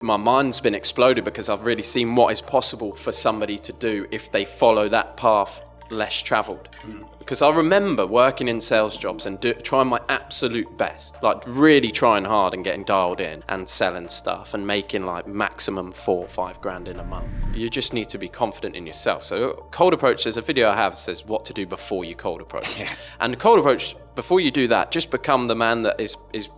My mind's been exploded because I've really seen what is possible for somebody to do if they follow that path less traveled. Because I remember working in sales jobs and trying my absolute best, like really trying hard and getting dialed in and selling stuff and making like maximum 4 or 5 grand in a month. You just need to be confident in yourself. So cold approach, there's a video I have that says what to do before you cold approach. Yeah. And cold approach, before you do that, just become the man that is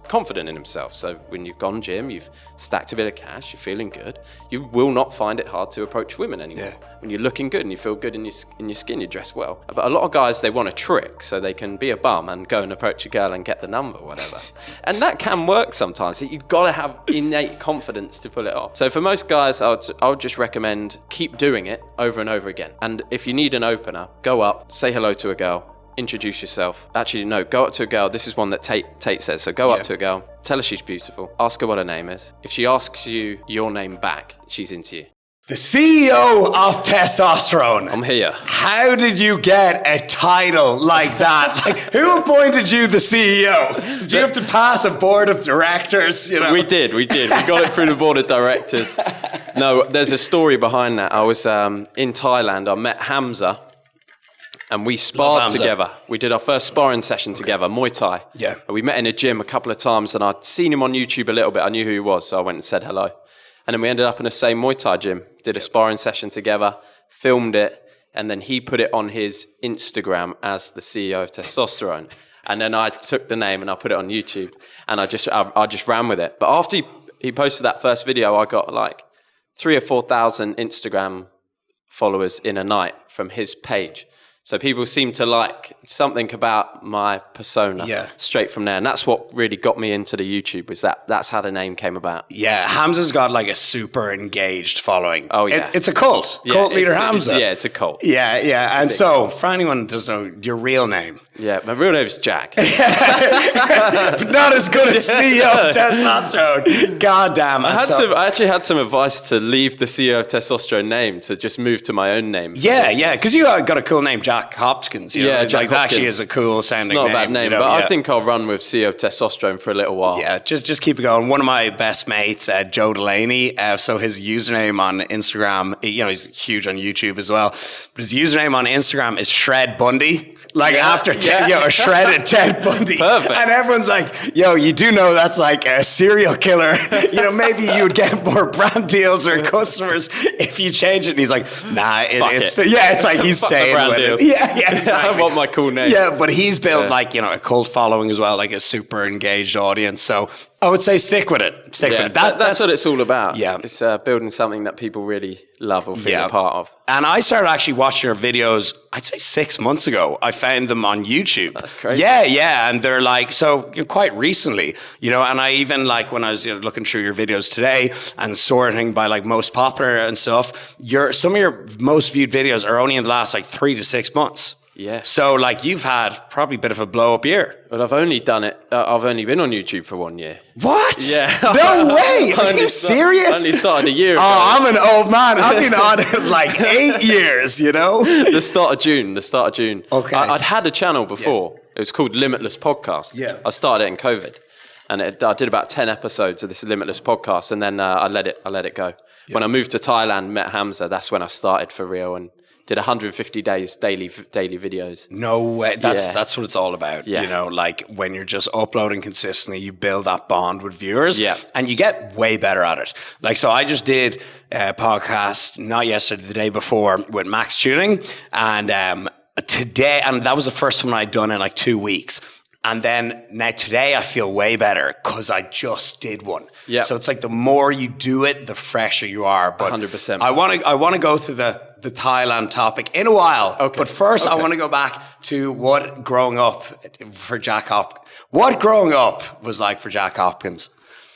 confident in himself. So when you've gone gym, you've stacked a bit of cash, you're feeling good, you will not find it hard to approach women anymore. Yeah. When you're looking good and you feel good in your skin, you dress well. But a lot of guys, they want a trick so they can be a bum and go and approach a girl and get the number, whatever. And that can work sometimes. You've got to have innate confidence to pull it off. So for most guys, I would just recommend keep doing it over and over again. And if you need an opener, go up, say hello to a girl, introduce yourself. Actually, no, go up to a girl. This is one that Tate says. So go up to a girl, tell her she's beautiful, ask her what her name is. If she asks you your name back, she's into you. The CEO of Testosterone. I'm here. How did you get a title like that? Like, who appointed you the CEO? Did you have to pass a board of directors? You know? We did. We got it through the board of directors. No, there's a story behind that. I was in Thailand. I met Hamza. And we sparred together. We did our first sparring session together, Muay Thai. Yeah. And we met in a gym a couple of times, and I'd seen him on YouTube a little bit. I knew who he was, so I went and said hello. And then we ended up in the same Muay Thai gym, did a sparring session together, filmed it, and then he put it on his Instagram as the CEO of Testosterone. And then I took the name and I put it on YouTube, and I just ran with it. But after he posted that first video, I got like 3,000 or 4,000 Instagram followers in a night from his page. So people seem to like something about my persona straight from there. And that's what really got me into the YouTube, was that's how the name came about. Yeah, Hamza's got like a super engaged following. Oh, yeah. It's a cult. Cult leader Hamza. It's a cult. Yeah. And so, for anyone who doesn't know your real name. Yeah, my real name's Jack. But not as good as CEO of Testosterone. God damn. I actually had some advice to leave the CEO of Testosterone name to just move to my own name. Yeah, because you got a cool name, Jack Hopkins. You know? Jack Hopkins. That actually is a cool sounding name. It's not a bad name, but I think I'll run with CEO of Testosterone for a little while. Yeah, just keep it going. One of my best mates, Joe Delaney, so his username on Instagram, he's huge on YouTube as well, but his username on Instagram is Shred Bundy. Like after a shredded Ted Bundy. Perfect. And everyone's like, you do know that's like a serial killer. Maybe you would get more brand deals or customers if you change it. And he's like, nah, it's like he's staying with it. Yeah, exactly. I want my cool name. Yeah, but he's built a cult following as well, like a super engaged audience. So I would say stick with it. Stick with it. That's what it's all about. Yeah. It's building something that people really love or feel a part of. And I started actually watching your videos, I'd say 6 months ago. I found them on YouTube. That's crazy. Yeah. And they're like, quite recently, and I even like when I was looking through your videos today and sorting by like most popular and stuff, some of your most viewed videos are only in the last like 3 to 6 months. Yeah. So like you've had probably a bit of a blow up year. Well, I've only done it. I've only been on YouTube for 1 year. What? Yeah. No way. Are you serious? I only started a year ago. Oh, I'm an old man. I've been on it like 8 years, The start of June. Okay. I'd had a channel before. It was called Limitless Podcast. Yeah. I started it in COVID. And I did about 10 episodes of this Limitless Podcast. And then I let it go. Yeah. When I moved to Thailand, met Hamza, that's when I started for real and did 150 days daily videos. No way. That's what it's all about. Yeah. Like when you're just uploading consistently, you build that bond with viewers. Yeah. And you get way better at it. Like, so I just did a podcast, not yesterday, the day before, with Max Tuning. And today, and that was the first one I'd done in like 2 weeks. And then now today I feel way better because I just did one. Yeah. So it's like the more you do it, the fresher you are. But 100%. I want to go to the Thailand topic in a while. Okay. But first I want to go back to what growing up for Jack Hopkins. What growing up was like for Jack Hopkins?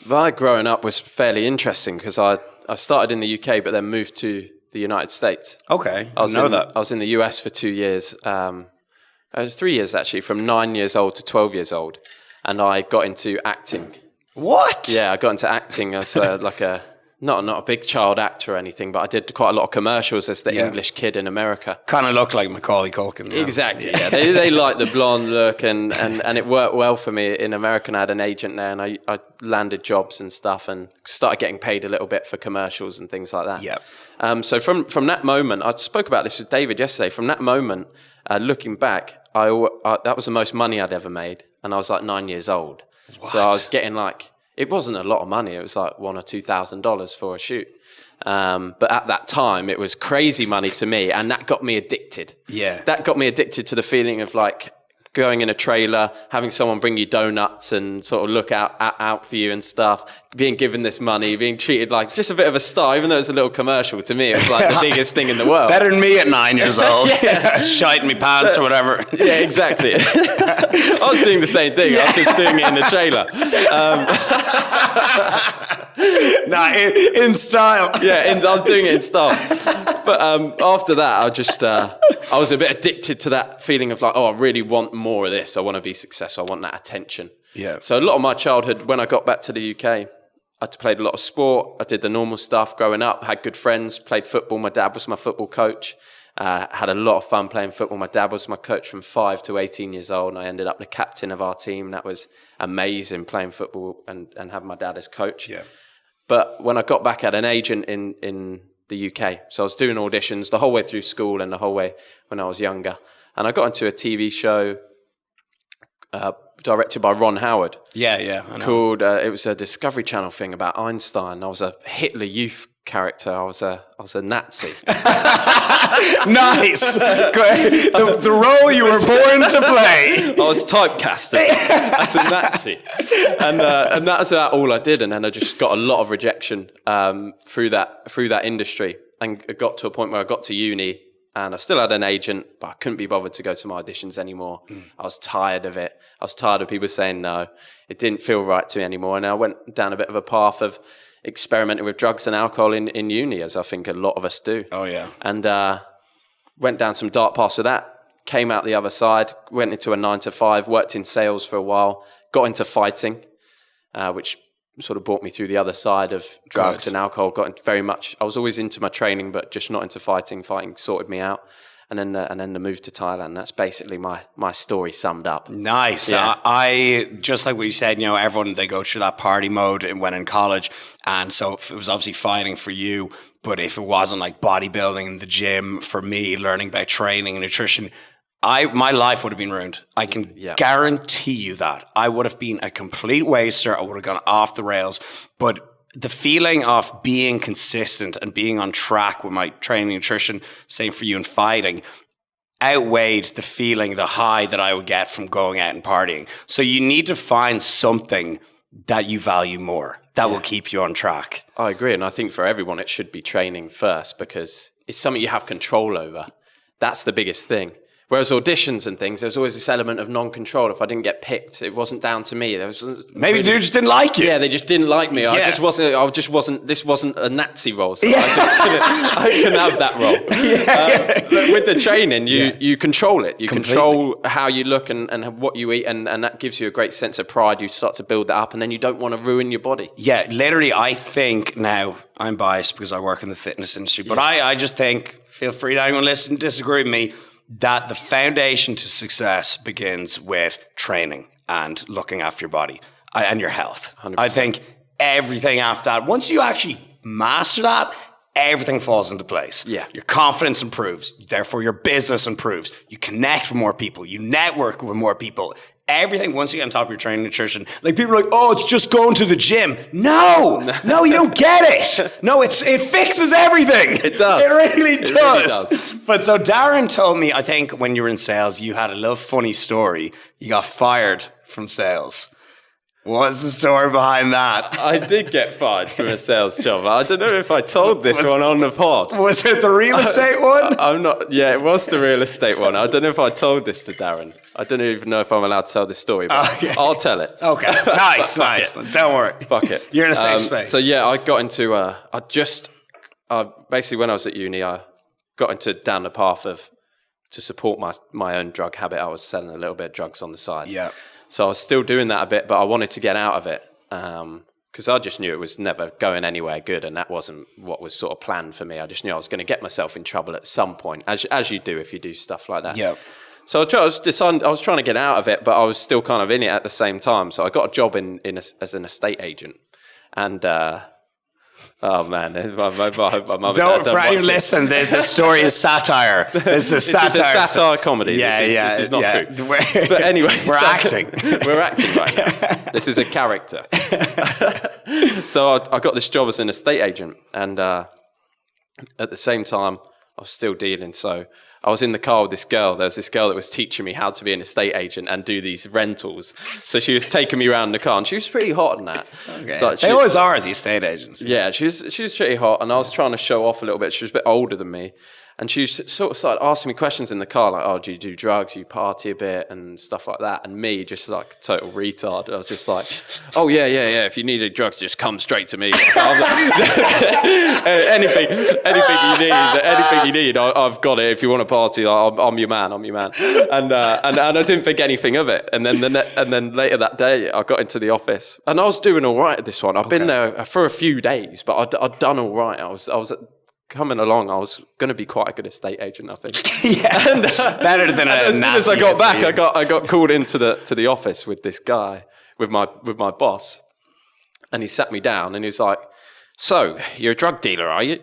Well, growing up was fairly interesting because I started in the UK but then moved to the United States. Okay. I was in the US for 2 years. It was 3 years actually, from 9 years old to 12 years old. And I got into acting. What? Yeah, I got into acting as like a not a big child actor or anything, but I did quite a lot of commercials as the English kid in America. Kind of look like Macaulay Culkin. Exactly, yeah. They like the blonde look, and it worked well for me in America. I had an agent there, and I landed jobs and stuff and started getting paid a little bit for commercials and things like that. Yeah. So from that moment, I spoke about this with David yesterday, from that moment, looking back, that was the most money I'd ever made, and I was like 9 years old. What? So I was getting like, it wasn't a lot of money. It was like $1,000 or $2,000 for a shoot. But at that time, it was crazy money to me, and that got me addicted. Yeah. That got me addicted to the feeling of like going in a trailer, having someone bring you donuts and sort of look out for you and stuff, being given this money, being treated like just a bit of a star, even though it's a little commercial. To me, it was like the biggest thing in the world. Better than me at 9 years old. Shite in me pants or whatever. Yeah, exactly. I was doing the same thing. Yeah. I was just doing it in the trailer. In style. Yeah, I was doing it in style. But after that, I was a bit addicted to that feeling of like, oh, I really want more of this. I want to be successful. I want that attention. Yeah. So a lot of my childhood, when I got back to the UK, I played a lot of sport. I did the normal stuff growing up, had good friends, played football. My dad was my football coach. Had a lot of fun playing football. My dad was my coach from 5 to 18 years old, and I ended up the captain of our team. That was amazing, playing football and having my dad as coach. Yeah. But when I got back, I had an agent in the UK. So I was doing auditions the whole way through school and the whole way when I was younger. And I got into a TV show directed by Ron Howard. Yeah, I know. Called, it was a Discovery Channel thing about Einstein. I was a Hitler Youth character. I was a Nazi. Nice. The role you were born to play. I was typecasted as a Nazi, and that's about all I did. And then I just got a lot of rejection through that industry, and it got to a point where I got to uni, and I still had an agent, but I couldn't be bothered to go to my auditions anymore. I was tired of it. I was tired of people saying no. It didn't feel right to me anymore, and I went down a bit of a path of experimenting with drugs and alcohol in uni, as I think a lot of us do. Oh, yeah. And went down some dark paths with that, came out the other side, went into a 9 to 5, worked in sales for a while, got into fighting, which sort of brought me through the other side of drugs and alcohol. I was always into my training, but just not into fighting. Fighting sorted me out. And then the move to Thailand. That's basically my story summed up. Nice. Yeah. I just like what you said, everyone, they go through that party mode when in college. And so it was obviously fighting for you. But if it wasn't like bodybuilding in the gym, for me, learning about training and nutrition, my life would have been ruined. I can guarantee you that. I would have been a complete waster. I would have gone off the rails. But the feeling of being consistent and being on track with my training and nutrition, same for you in fighting, outweighed the feeling, the high that I would get from going out and partying. So you need to find something that you value more, that will keep you on track. I agree. And I think for everyone, it should be training first, because it's something you have control over. That's the biggest thing. Whereas auditions and things, there's always this element of non-control. If I didn't get picked, it wasn't down to me. Maybe they just didn't like you. Yeah, they just didn't like me. Yeah. This wasn't a Nazi role, so I couldn't have that role. But with the training, you control it. You control how you look and what you eat, and that gives you a great sense of pride. You start to build that up, and then you don't want to ruin your body. Yeah, literally, I think now, I'm biased because I work in the fitness industry, but I just think, feel free to anyone listening to disagree with me, that the foundation to success begins with training and looking after your body and your health. 100%. I think everything after that, once you actually master that, everything falls into place. Yeah. Your confidence improves. Therefore, your business improves. You connect with more people. You network with more people. Everything, once you get on top of your training and nutrition, like people are like, oh, it's just going to the gym. No, you don't get it. No, it fixes everything. It does. It really does. It really does. But so Darren told me, I think when you were in sales, you had a little funny story. You got fired from sales. What's the story behind that? I did get fired from a sales job. I don't know if I told this one on the pod. Was it the real estate one? I'm not. Yeah, it was the real estate one. I don't know if I told this to Darren. I don't even know if I'm allowed to tell this story, but I'll tell it. Okay, nice. Don't worry. Fuck it. You're in a safe space. So yeah, I got into. Basically when I was at uni, I got into down the path of to support my own drug habit. I was selling a little bit of drugs on the side. Yeah. So I was still doing that a bit, but I wanted to get out of it because I just knew it was never going anywhere good, and that wasn't what was sort of planned for me. I just knew I was going to get myself in trouble at some point, as you do if you do stuff like that. Yeah. So I was trying to get out of it, but I was still kind of in it at the same time. So I got a job as an estate agent, and oh man, my mother. Don't for anyone listen. The story is satire. This is satire. It's a satire comedy. Yeah, this is not true. But anyway, we're acting. We're acting right now. This is a character. So I got this job as an estate agent, and at the same time, I was still dealing. So I was in the car with this girl. There was this girl that was teaching me how to be an estate agent and do these rentals. So she was taking me around the car, and she was pretty hot on that. Okay. They always are, the estate agents. Yeah, she was pretty hot, and I was trying to show off a little bit. She was a bit older than me. And she sort of started asking me questions in the car, like, oh, do you do drugs? Do you party a bit? And stuff like that. And me, just like total retard. I was just like, oh, yeah. If you needed drugs, just come straight to me. anything you need, I've got it. If you want to party, I'm your man. And I didn't think anything of it. And then later that day, I got into the office. And I was doing all right at this one. I've been there for a few days, but I'd done all right. I was coming along. I was going to be quite a good estate agent, I think. Yeah, and, better than as soon as I got back, I got called into the office with this guy, with my boss, and he sat me down and he was like, "So you're a drug dealer, are you?"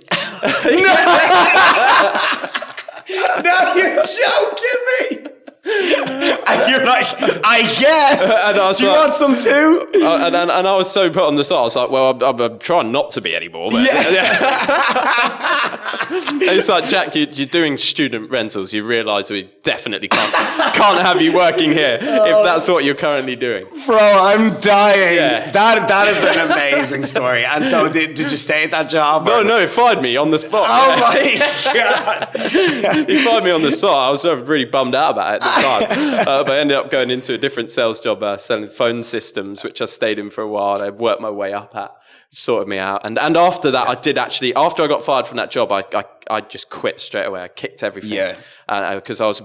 No, you're joking me. And you're like, I guess. And I was do you want some too? And I was so put on the spot. I was like, well, I'm trying not to be anymore. But it's like, Jack, you're doing student rentals. You realise we definitely can't have you working here if that's what you're currently doing. Bro, I'm dying. Yeah. That is an amazing story. And so did you stay at that job? No, he fired me on the spot. Oh my God. He fired me on the spot. I was really bummed out about it at the time. But I ended up going into a different sales job, selling phone systems, which I stayed in for a while. I worked my way up at, sorted me out. And after that, I did actually, after I got fired from that job, I just quit straight away. I kicked everything. Yeah. Because I was a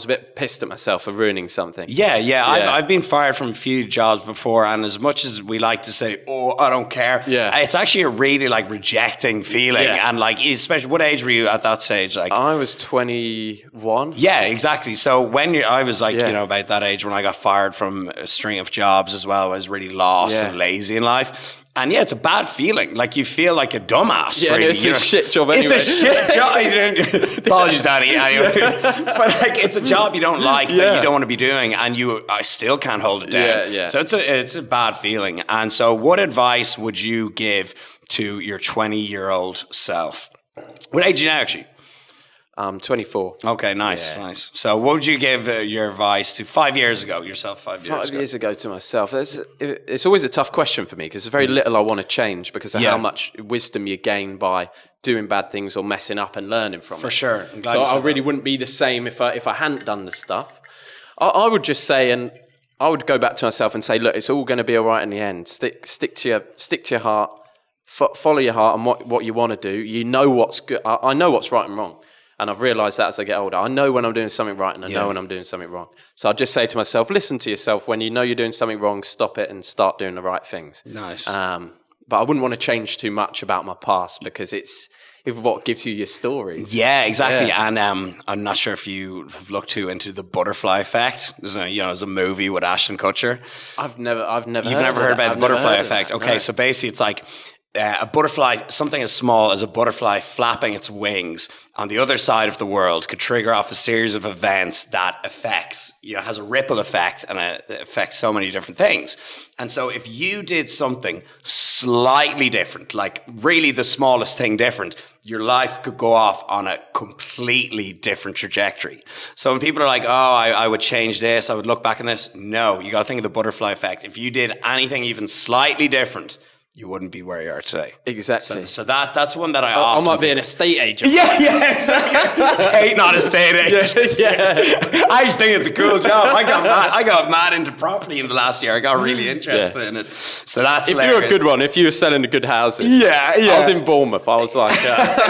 bit pissed at myself for ruining something. Yeah. I've been fired from a few jobs before, and as much as we like to say, "Oh, I don't care," it's actually a really like rejecting feeling. Yeah. And like, especially, what age were you at that stage? Like, I was 21. Yeah, exactly. So I was like, about that age when I got fired from a string of jobs as well. I was really lost and lazy in life. And yeah, it's a bad feeling. Like you feel like a dumbass. Yeah, really. It's a shit job anyway. It's a shit job. Apologies, Danny. Anyway. But like, it's a job you don't like, that you don't want to be doing, and I still can't hold it down. Yeah. So it's a bad feeling. And so, what advice would you give to your 20-year-old self? What age are you now, actually? 24. Okay, nice. So what would you give your advice to 5 years ago, yourself 5 years ago? 5 years ago to myself. It's always a tough question for me because there's very little I want to change because of how much wisdom you gain by doing bad things or messing up and learning from it. For sure. So I really wouldn't be the same if I hadn't done the stuff. I would just say, and I would go back to myself and say, look, it's all going to be all right in the end. Stick to your heart, follow your heart and what you want to do. You know what's good. I know what's right and wrong. And I've realised that as I get older. I know when I'm doing something right and I know when I'm doing something wrong. So I just say to myself, listen to yourself. When you know you're doing something wrong, stop it and start doing the right things. Nice. But I wouldn't want to change too much about my past because it's what gives you your stories. Yeah, exactly. Yeah. And I'm not sure if you have looked into the butterfly effect. There's a movie with Ashton Kutcher. I've never You've never heard about the butterfly effect? Okay, so basically it's like a butterfly, something as small as a butterfly flapping its wings on the other side of the world could trigger off a series of events that has a ripple effect, and it affects so many different things. And so if you did something slightly different, like really the smallest thing different, your life could go off on a completely different trajectory. So when people are like, oh, I would change this, I would look back on this. No, you got to think of the butterfly effect. If you did anything even slightly different, you wouldn't be where you are today. Exactly. So that's one that I often... I might be an estate agent. Yeah, exactly. Hate not estate agent. Yeah. I just think it's a cool job. I got mad into property in the last year. I got really interested in it. So that's hilarious. If you're a good one, if you were selling the good houses. Yeah. I was in Bournemouth. I was like...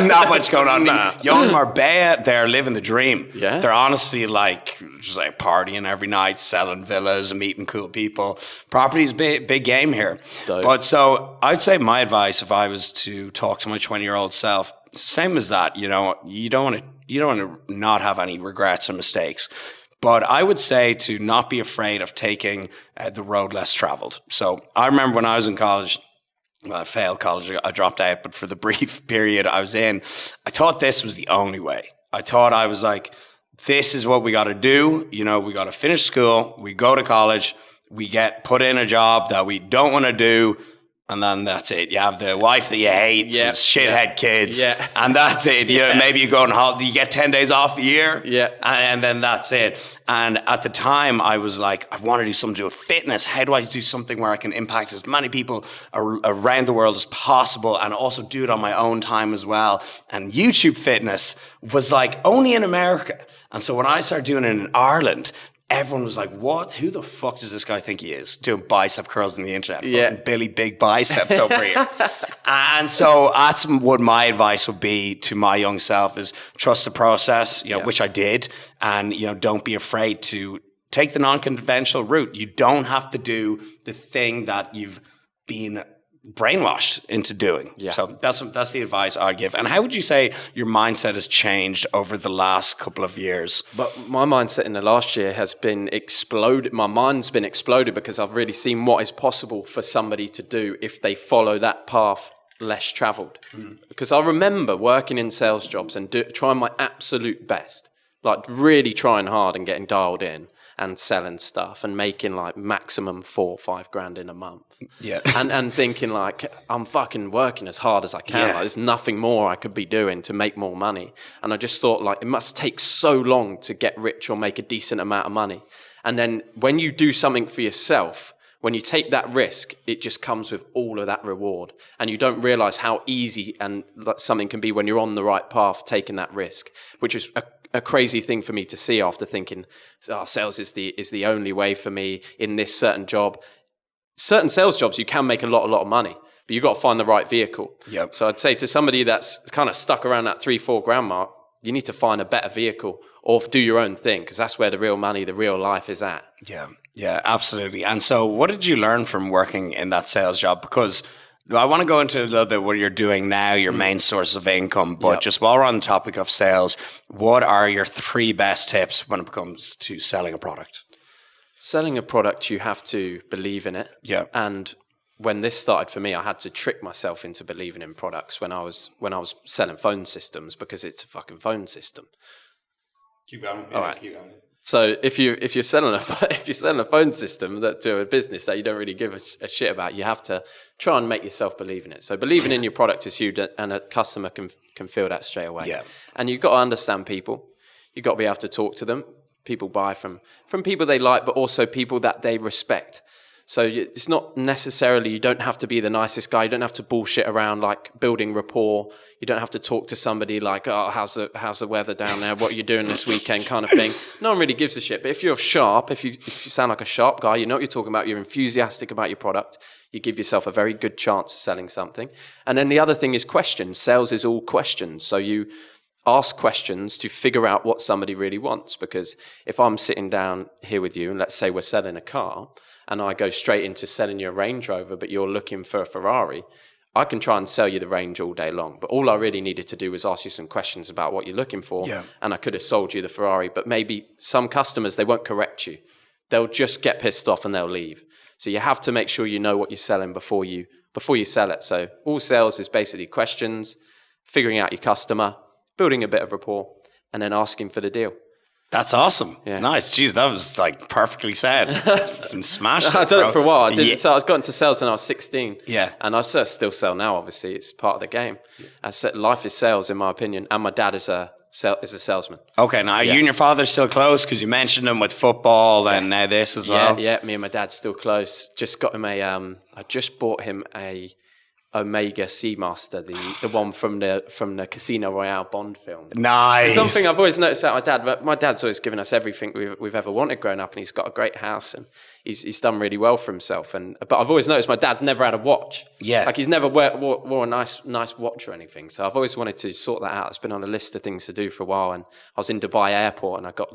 not much going on. Nah. Young Marbella, they're living the dream. Yeah. They're honestly just like partying every night, selling villas and meeting cool people. Property's big game here. Dope. But so... I'd say my advice, if I was to talk to my 20-year-old self, same as that. You know, you don't want to not have any regrets or mistakes. But I would say to not be afraid of taking the road less traveled. So I remember when I was in college, well, I failed college, I dropped out, but for the brief period I was in, I thought this was the only way. I thought I was like, this is what we got to do. You know, we got to finish school, we go to college, we get put in a job that we don't want to do, and then that's it. You have the wife that you hate, some shithead kids, and that's it. You know, maybe you go on holiday, you get 10 days off a year, and then that's it. And at the time, I was like, I want to do something to do with fitness. How do I do something where I can impact as many people around the world as possible, and also do it on my own time as well? And YouTube fitness was like only in America. And so when I started doing it in Ireland, everyone was like, what? Who the fuck does this guy think he is? Doing bicep curls on the internet. Fucking Billy Big Biceps over here. And so that's what my advice would be to my young self is trust the process, you know, which I did. And, you know, don't be afraid to take the non-conventional route. You don't have to do the thing that you've been brainwashed into doing. So that's the advice I'd give. And how would you say your mindset has changed over the last couple of years? But my mindset in the last year has been exploded. My mind's been exploded because I've really seen what is possible for somebody to do if they follow that path less traveled. Because I remember working in sales jobs and trying my absolute best, like really trying hard and getting dialed in and selling stuff and making like maximum 4 or 5 grand in a month. And thinking like, I'm fucking working as hard as I can. Like, there's nothing more I could be doing to make more money. And I just thought like, it must take so long to get rich or make a decent amount of money. And then when you do something for yourself, when you take that risk, it just comes with all of that reward. And you don't realize how easy and something can be when you're on the right path, taking that risk, which is a crazy thing for me to see after thinking, sales is the only way for me in this certain job. Certain sales jobs, you can make a lot of money, but you've got to find the right vehicle. So I'd say to somebody that's kind of stuck around that 3-4 grand mark, you need to find a better vehicle or do your own thing, because that's where the real money, the real life is at. Yeah, absolutely. And so what did you learn from working in that sales job? Because I want to go into a little bit what you're doing now, your main source of income, but just while we're on the topic of sales, what are your 3 best tips when it comes to selling a product? Selling a product, you have to believe in it. And when this started for me, I had to trick myself into believing in products when I was selling phone systems, because it's a fucking phone system. Keep going. All right. Keep going. So if you're selling a phone system to a business that you don't really give a shit about, you have to try and make yourself believe in it. So believing in your product is huge, and a customer can feel that straight away. And you've got to understand people. You've got to be able to talk to them. People buy from people they like, but also people that they respect. So it's not necessarily, you don't have to be the nicest guy. You don't have to bullshit around like building rapport. You don't have to talk to somebody like, oh, how's the weather down there? What are you doing this weekend kind of thing. No one really gives a shit. But if you're sharp, if you sound like a sharp guy, you know what you're talking about, you're enthusiastic about your product, you give yourself a very good chance of selling something. And then the other thing is questions. Sales is all questions. So you ask questions to figure out what somebody really wants. Because if I'm sitting down here with you, and let's say we're selling a car, and I go straight into selling you a Range Rover, but you're looking for a Ferrari, I can try and sell you the Range all day long. But all I really needed to do was ask you some questions about what you're looking for, and I could have sold you the Ferrari. But maybe some customers, they won't correct you. They'll just get pissed off and they'll leave. So you have to make sure you know what you're selling before you sell it. So all sales is basically questions, figuring out your customer, building a bit of rapport, and then asking for the deal. That's awesome. Nice. Jeez, that was like perfectly said. And smashed it. I've done it for a while. I got into sales when I was 16. And I still sell now, obviously. It's part of the game. Life is sales, in my opinion. And my dad is a salesman. Okay, now are you and your father still close? Because you mentioned him with football and now this as well. Yeah, me and my dad's still close. Just got him I just bought him a Omega Seamaster, the one from the Casino Royale Bond film. Nice. Something I've always noticed about my dad. But my dad's always given us everything we've ever wanted growing up, and he's got a great house, and he's done really well for himself. But I've always noticed my dad's never had a watch. Like he's never wore a nice watch or anything. So I've always wanted to sort that out. It's been on a list of things to do for a while. And I was in Dubai airport, and I got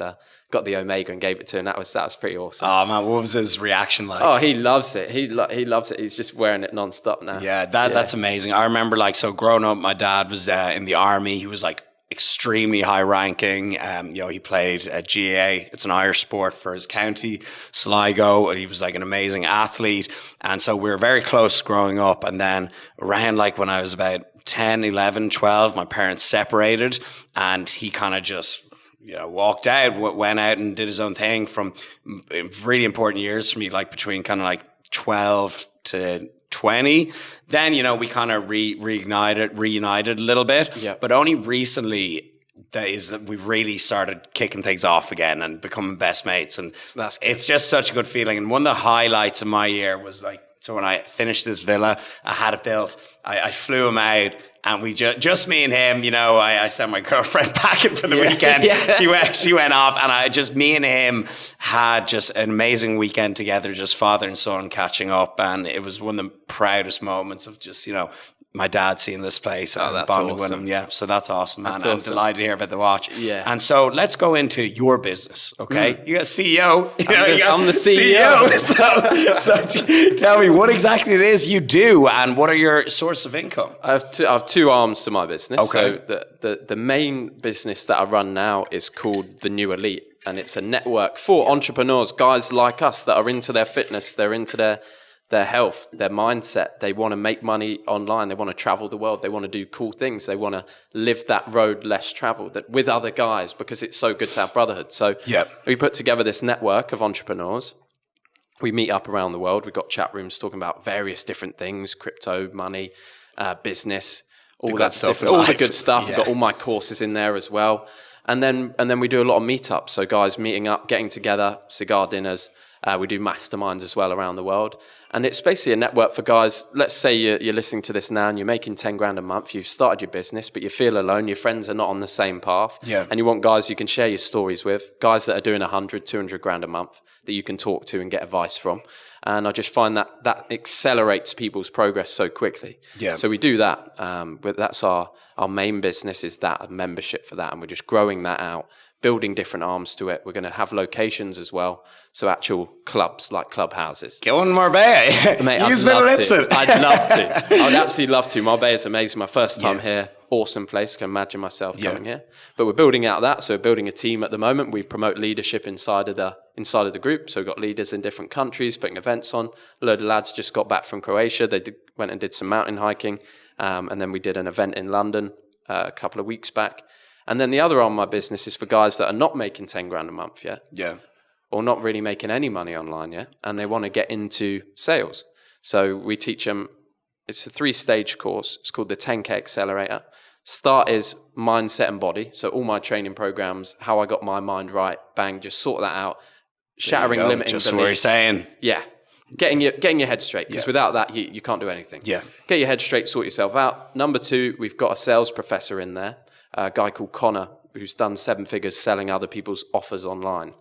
got the Omega and gave it to him. That was pretty awesome. Oh man, what was his reaction like? Oh, he loves it. He loves it. He's just wearing it non-stop now. Yeah, that's amazing. I remember like, so growing up, my dad was in the army. He was like extremely high ranking. He played GAA. It's an Irish sport for his county, Sligo. He was like an amazing athlete. And so we were very close growing up. And then around like when I was about 10, 11, 12, my parents separated, and he kind of just walked out, went out and did his own thing from really important years for me, like between kind of like 12 to 20. Then, we kind of reunited a little bit. Yeah. But only recently we really started kicking things off again and becoming best mates. And it's just such a good feeling. And one of the highlights of my year was like, so when I finished this villa, I had it built. I flew him out, and we just me and him. I sent my girlfriend packing for the weekend. Yeah. She went off, and me and him had just an amazing weekend together, just father and son catching up, and it was one of the proudest moments of just my dad seeing this place and bonding with him. Yeah, so that's awesome, man. I'm delighted to hear about the watch. Yeah. And so let's go into your business, okay? You got CEO. I'm the CEO. So tell me what exactly it is you do, and what are your source of income? I have two arms to my business. Okay. So the main business that I run now is called The New Elite, and it's a network for entrepreneurs, guys like us that are into their fitness, they're into their health, their mindset. They want to make money online. They want to travel the world. They want to do cool things. They want to live that road less traveled with other guys, because it's so good to have brotherhood. So we put together this network of entrepreneurs. We meet up around the world. We've got chat rooms talking about various different things, crypto, money, business, all the good stuff. Yeah. We've got all my courses in there as well. And then we do a lot of meetups. So guys meeting up, getting together, cigar dinners. We do masterminds as well around the world. And it's basically a network for guys. Let's say you're listening to this now and you're making 10 grand a month. You've started your business, but you feel alone. Your friends are not on the same path. Yeah. And you want guys you can share your stories with, guys that are doing 100, 200 grand a month that you can talk to and get advice from. And I just find that accelerates people's progress so quickly. Yeah. So we do that. But that's our main business, is that a membership for that. And we're just growing that out, building different arms to it. We're going to have locations as well. So actual clubs, like clubhouses. Go on Marbella. Mate, I'd love to. I'd absolutely love to. Marbella is amazing. My first time here. Awesome place. Can imagine myself going here. But we're building out that. So we're building a team at the moment. We promote leadership inside of the group. So we've got leaders in different countries, putting events on. A load of lads just got back from Croatia. They went and did some mountain hiking. And then we did an event in London a couple of weeks back. And then the other arm of my business is for guys that are not making 10 grand a month yet. Yeah. Or not really making any money online yet. And they want to get into sales. So we teach them, it's a 3-stage course. It's called the 10K Accelerator. Start is mindset and body. So all my training programs, how I got my mind right, bang, just sort that out. Shattering limiting just beliefs. what you're saying. Yeah. Getting your head straight, because without that, you can't do anything. Yeah. Get your head straight, sort yourself out. Number 2, we've got a sales professor in there, a guy called Connor, who's done 7 figures selling other people's offers online.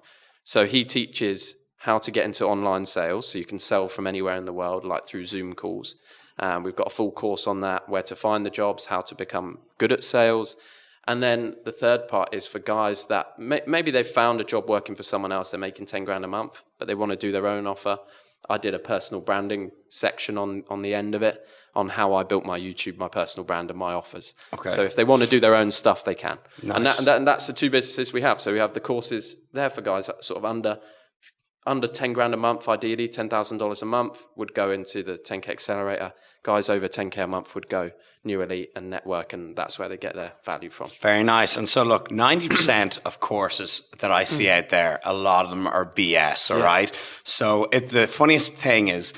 So he teaches how to get into online sales, so you can sell from anywhere in the world, like through Zoom calls. We've got a full course on that, where to find the jobs, how to become good at sales. And then the third part is for guys that maybe they've found a job working for someone else, they're making 10 grand a month, but they want to do their own offer. I did a personal branding section on the end of it, on how I built my YouTube, my personal brand, and my offers. Okay. So if they want to do their own stuff, they can. Nice. And that's the 2 businesses we have. So we have the courses there for guys that sort of under 10 grand a month, ideally $10,000 a month would go into the 10K Accelerator. Guys over 10K a month would go New Elite and Network, and that's where they get their value from. Very nice. And so look, 90% of courses that I see out there, a lot of them are BS, all right? So the funniest thing is,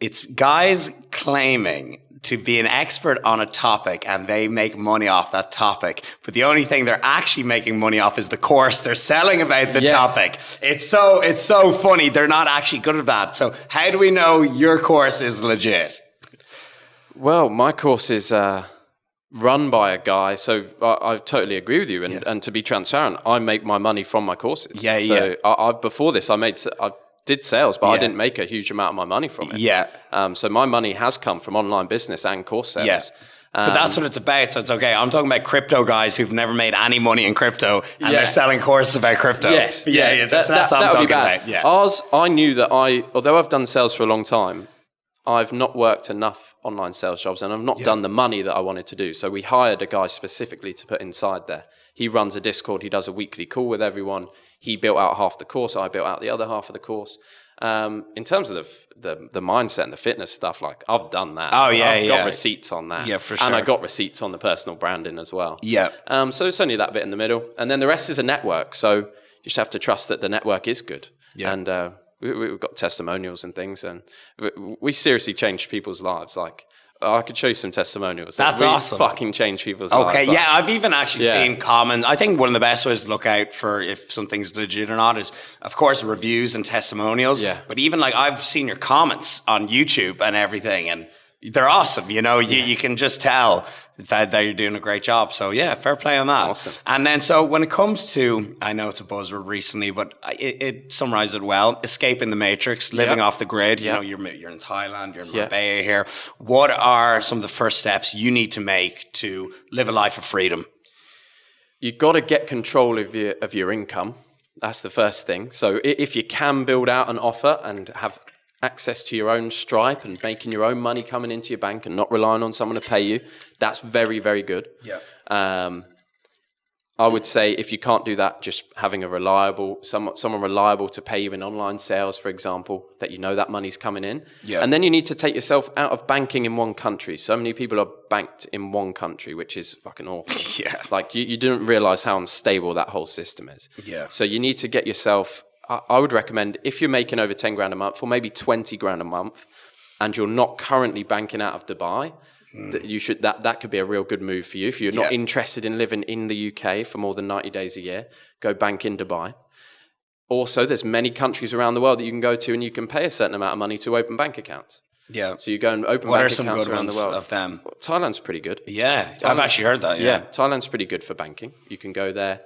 it's guys claiming to be an expert on a topic and they make money off that topic. But the only thing they're actually making money off is the course they're selling about the topic. It's so funny. They're not actually good at that. So how do we know your course is legit? Well, my course is run by a guy. So I totally agree with you. And to be transparent, I make my money from my courses. Before this, I did sales, but I didn't make a huge amount of my money from it. So my money has come from online business and course sales. But that's what it's about, so it's okay. I'm talking about crypto guys who've never made any money in crypto, and they're selling courses about crypto. Yes. Yeah. That's what I'm talking about. Yeah. Ours, I knew that although I've done sales for a long time, I've not worked enough online sales jobs, and I've not done the money that I wanted to do. So we hired a guy specifically to put inside there. He runs a Discord. He does a weekly call with everyone. He built out half the course. I built out the other half of the course. In terms of the mindset and the fitness stuff, like I've done that. Oh yeah, I've got receipts on that. Yeah, for sure. And I got receipts on the personal branding as well. Yeah. So it's only that bit in the middle, and then the rest is a network. So you just have to trust that the network is good. Yeah. And we've got testimonials and things, and we seriously changed people's lives. Like I could show you some testimonials. That's awesome. Fucking change people's lives. Okay, yeah, I've even actually seen comments. I think one of the best ways to look out for if something's legit or not is, of course, reviews and testimonials. Yeah. But even like I've seen your comments on YouTube and everything, and they're awesome. You know, you can just tell that you're doing a great job. So yeah, fair play on that. Awesome. And then so when it comes to, I know it's a buzzword recently, but it summarizes it well. Escaping the matrix, living off the grid. You know, you're in Thailand, you're in Marbella here. What are some of the first steps you need to make to live a life of freedom? You've got to get control of your income. That's the first thing. So if you can build out an offer and have access to your own Stripe and making your own money coming into your bank and not relying on someone to pay you, that's very, very good. Yeah. I would say if you can't do that, just having a reliable, someone reliable to pay you in online sales, for example, that you know that money's coming in. Yeah. And then you need to take yourself out of banking in one country. So many people are banked in one country, which is fucking awful. Yeah. Like you didn't realize how unstable that whole system is. Yeah. So you need to get yourself, I would recommend if you're making over 10 grand a month or maybe 20 grand a month and you're not currently banking out of Dubai, that could be a real good move for you. If you're not interested in living in the UK for more than 90 days a year, go bank in Dubai. Also, there's many countries around the world that you can go to and you can pay a certain amount of money to open bank accounts. Yeah. So you go and open bank accounts around the world. What are some good ones of them? Well, Thailand's pretty good. Yeah, I've actually heard that. Yeah, Thailand's pretty good for banking. You can go there,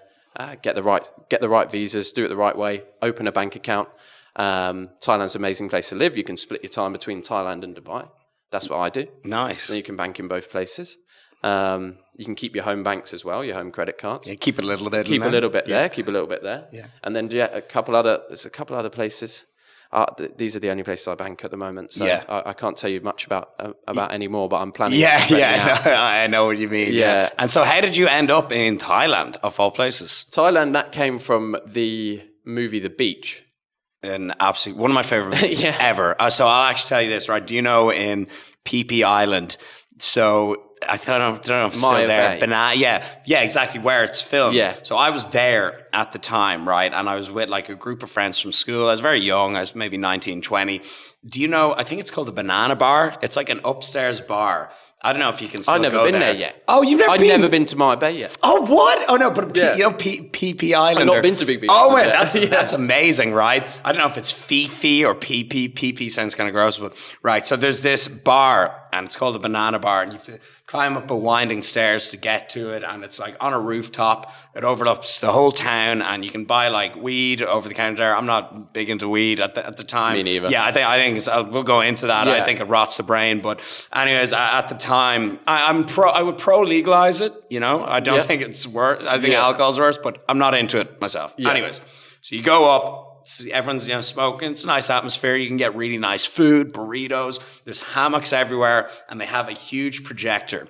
get the right visas, do it the right way, open a bank account. Thailand's an amazing place to live. You can split your time between Thailand and Dubai. That's what I do. Nice. Then you can bank in both places. You can keep your home banks as well, your home credit cards. Yeah, keep a little bit. Keep a little bit there. Keep a little bit there. Yeah. And then there's a couple other places. These are the only places I bank at the moment. So I can't tell you much about any more, but I'm planning. I know what you mean. Yeah. And so, how did you end up in Thailand, of all places? Thailand, that came from the movie The Beach. One of my favorite movies ever. So I'll actually tell you this, right? Do you know in PP Island? So I don't know if it's still there. Yeah, exactly where it's filmed. Yeah. So I was there at the time, right? And I was with like a group of friends from school. I was very young. I was maybe 19, 20. Do you know, I think it's called the Banana Bar. It's like an upstairs bar. I don't know if you can still go there. I've never been there yet. Oh, you've never been? I've never been to Marbella yet. Oh, what? Oh, no, but you know, PP Island. I've not been to Big Beach. Oh, wait, that's amazing, right? I don't know if it's Fifi or PP. PP sounds kind of gross, but right. So there's this bar, and it's called the Banana Bar, and you have to climb up a winding stairs to get to it, and it's like on a rooftop. It overlooks the whole town, and you can buy like weed over the counter there. I'm not big into weed at the time. Me neither. Yeah, I think we'll go into that. Yeah. I think it rots the brain, but anyways, at the time, I would pro legalize it. You know, I don't think it's worse. I think alcohol's worse, but I'm not into it myself. Yeah. Anyways, so you go up. Everyone's smoking. It's a nice atmosphere. You can get really nice food, burritos. There's hammocks everywhere, and they have a huge projector.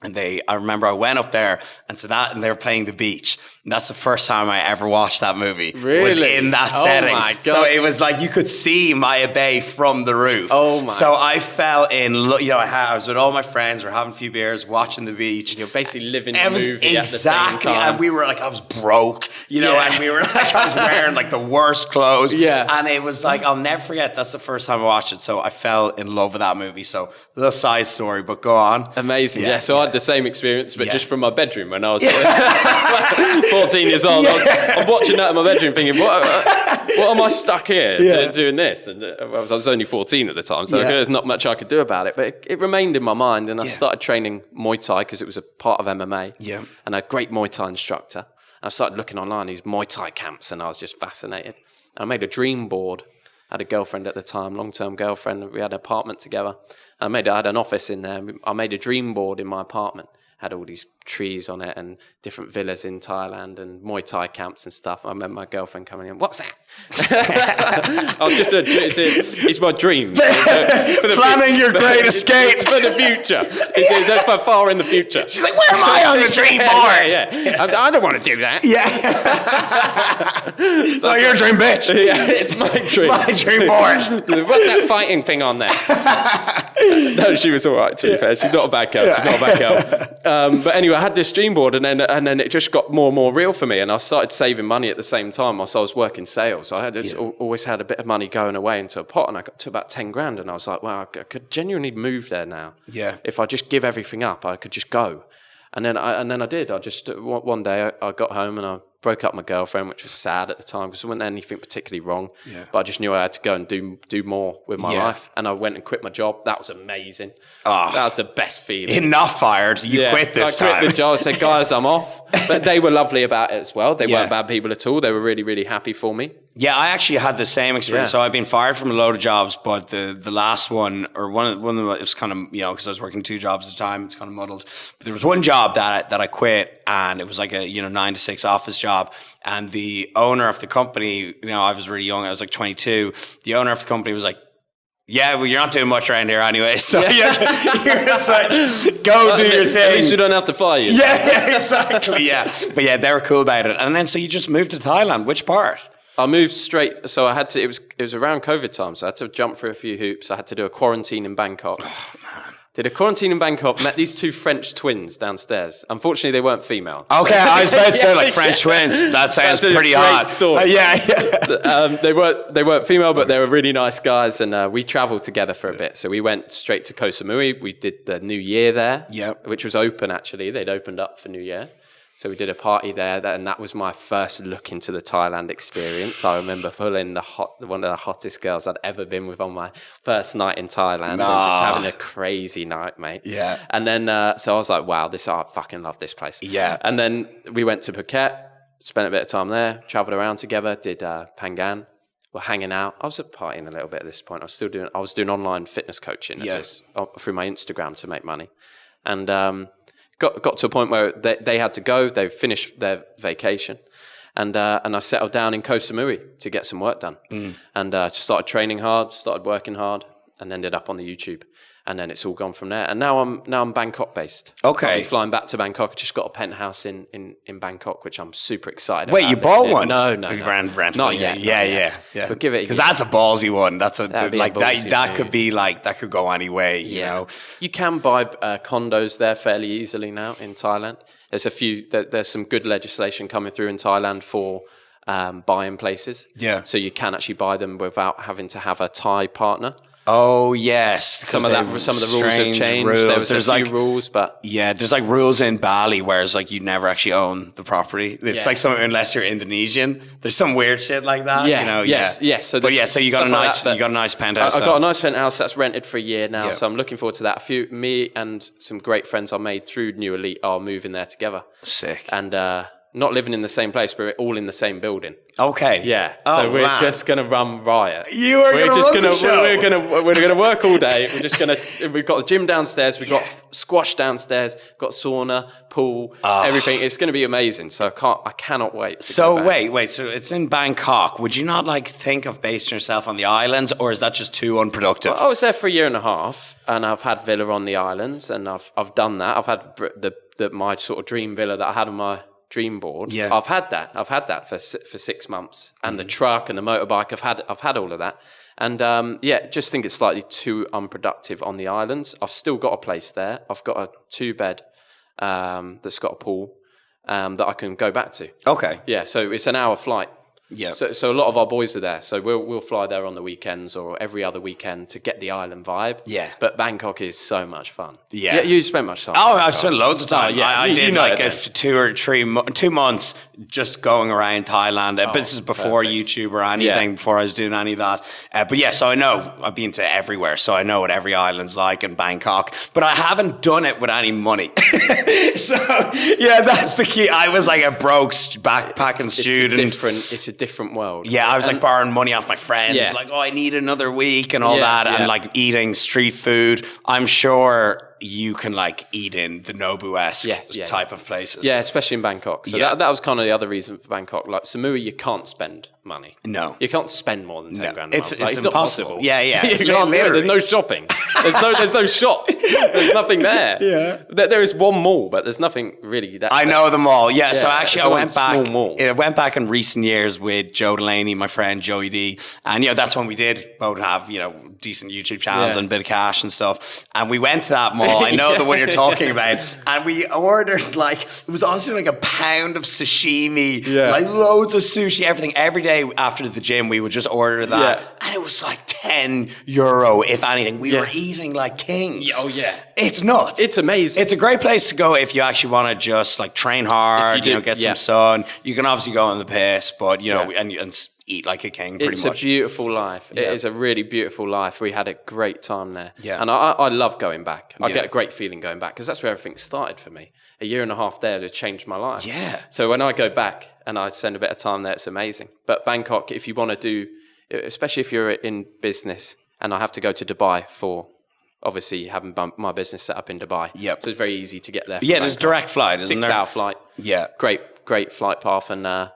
And I remember I went up there and they were playing The Beach. And that's the first time I ever watched that movie. Really? Was in that setting. Oh my God. So it was like you could see Maya Bay from the roof. Oh my. So I fell in, I was with all my friends, we're having a few beers, watching The Beach. You're basically living the movie at the same time. Exactly. And we were like, I was broke, and we were like, I was wearing like the worst clothes. Yeah. And it was like, I'll never forget, that's the first time I watched it. So I fell in love with that movie. So a little side story, but go on. Amazing. Yeah. So I had the same experience, but just from my bedroom when I was 14 years old. I'm watching that in my bedroom thinking, what am I stuck here doing this? And I was only 14 at the time, so there's not much I could do about it. But it remained in my mind, and I started training Muay Thai because it was a part of MMA. Yeah. And a great Muay Thai instructor. I started looking online these Muay Thai camps, and I was just fascinated. I made a dream board. had a girlfriend at the time, long-term girlfriend. We had an apartment together. I had an office in there. I made a dream board in my apartment. Had all these trees on it and different villas in Thailand and Muay Thai camps and stuff. I remember my girlfriend coming in. What's that? It's my dream. Planning your great escape. It's for the future. It's for far in the future. She's like, where am I on the dream board? Yeah. I don't want to do that. Yeah. It's not your dream, bitch. Yeah, it's my dream. My dream board. What's that fighting thing on there? No, she was all right, to be fair. She's not a bad girl. She's not a bad girl. But anyway, I had this dream board, and then it just got more and more real for me. And I started saving money at the same time whilst I was working sales. So I always had a bit of money going away into a pot, and I got to about 10 grand. And I was like, wow, I could genuinely move there now. Yeah. If I just give everything up, I could just go. And then I did. I just one day I got home and I broke up with my girlfriend, which was sad at the time because there wasn't anything particularly wrong. Yeah. But I just knew I had to go and do more with my life. And I went and quit my job. That was amazing. Oh, that was the best feeling. You're not fired. You quit this time. I quit the job. I said, guys, I'm off. But they were lovely about it as well. They weren't bad people at all. They were really, really happy for me. Yeah, I actually had the same experience. So I've been fired from a load of jobs, but the last one, or one of them, it was kind of, because I was working 2 jobs at a time, it's kind of muddled. But there was one job that I quit, and it was like a 9 to 6 office job. And the owner of the company, I was really young, I was like 22. The owner of the company was like, yeah, well, you're not doing much around here anyway. So you're just like, go do your thing. At least we don't have to fire you. Yeah, exactly. Yeah. But yeah, they were cool about it. And then so you just moved to Thailand. Which part? I moved straight, so I had to, it was around COVID time, so I had to jump through a few hoops. I had to do a quarantine in Bangkok. Oh, man. Did a quarantine in Bangkok, met these 2 French twins downstairs. Unfortunately, they weren't female. Okay, I was about to say, like, French twins. That sounds pretty hot. Story. Yeah. They weren't female, but they were really nice guys, and we traveled together for a bit. So we went straight to Koh Samui. We did the New Year there, which was open, actually. They'd opened up for New Year. So we did a party there, and that was my first look into the Thailand experience. I remember pulling one of the hottest girls I'd ever been with on my first night in Thailand, and just having a crazy night, mate. Yeah. And then, so I was like, wow, I fucking love this place. Yeah. And then we went to Phuket, spent a bit of time there, traveled around together, did Pangan. We're hanging out. I was partying a little bit at this point. I was doing online fitness coaching through my Instagram to make money, and got to a point where they had to go. They finished their vacation, and I settled down in Koh Samui to get some work done, and just started training hard, started working hard, and ended up on the YouTube. And then it's all gone from there. And now I'm Bangkok based. Okay. I'm flying back to Bangkok. I just got a penthouse in Bangkok, which I'm super excited about. Wait, you bought one? No. You ran not yet. Yeah. But give it, because that's a ballsy one. That's that could be like, that could go any way, you know. You can buy condos there fairly easily now in Thailand. There's some good legislation coming through in Thailand for buying places. Yeah. So you can actually buy them without having to have a Thai partner. Oh yes, some of the rules have changed. There was a few rules, but there's like rules in Bali, whereas like you never actually own the property. It's like something unless you're Indonesian. There's some weird shit like that. Yes. So you got a nice penthouse. I got a nice penthouse that's rented for a year now, so I'm looking forward to that. Me and some great friends I made through New Elite are moving there together. Sick. And not living in the same place, but we're all in the same building. Okay. Yeah. So we're just gonna run riot. You are gonna run the show. We're gonna work all day. We've got a gym downstairs. We've got squash downstairs. Got sauna, pool, everything. It's gonna be amazing. So I cannot wait. Wait. So it's in Bangkok. Would you not like think of basing yourself on the islands, or is that just too unproductive? Well, I was there for a year and a half, and I've had villa on the islands, and I've done that. I've had my sort of dream villa that I had on my dream board. Yeah. I've had that for 6 months, and the truck and the motorbike. I've had all of that, and just think it's slightly too unproductive on the islands. I've still got a place there. I've got a 2-bed that's got a pool that I can go back to. Okay. Yeah, so it's an hour flight. Yeah. So a lot of our boys are there. So we'll fly there on the weekends or every other weekend to get the island vibe. Yeah. But Bangkok is so much fun. Yeah. You spent much time. Oh, I've spent loads of time. I did like 2 months just going around Thailand. But this is before YouTube or anything, before I was doing any of that. So I know I've been to everywhere. So I know what every island's like in Bangkok. But I haven't done it with any money. So Yeah, that's the key. I was like a broke backpacking student. It's a different world. Yeah, I was like borrowing money off my friends, like, I need another week and all that, and like eating street food. I'm sure you can like eat in the Nobu-esque type of places. Yeah, especially in Bangkok. So that was kind of the other reason for Bangkok. Like Samui, you can't spend money. No. You can't spend more than 10 grand a month. It's not impossible. possible. Yeah. You can't do it. There's no shopping. There's no shops. There's nothing there. Yeah. There is one mall, but there's nothing really that. I know them all. Yeah. So actually I went back in recent years with Joe Delaney, my friend Joey D. And that's when we did both have, decent YouTube channels and a bit of cash and stuff. And we went to that mall. I know the one you're talking about. And we ordered like, it was honestly like a pound of sashimi, like loads of sushi, everything. Every day after the gym, we would just order that. And it was like €10, if anything. We were eating like kings. Oh, yeah. It's nuts. It's amazing. It's a great place to go if you actually want to just like train hard, get some sun. You can obviously go on the piss, but, and eat like a king pretty much. It's a beautiful life. It is a really beautiful life. We had a great time there. Yeah. And I love going back. I get a great feeling going back because that's where everything started for me. A year and a half there to change my life. Yeah. So when I go back and I spend a bit of time there, it's amazing. But Bangkok, if you want to do, especially if you're in business, and I have to go to Dubai for, obviously, having my business set up in Dubai. Yep. So it's very easy to get there. Yeah, there's direct flight, isn't there? 6-hour flight. Yeah. Great flight path. And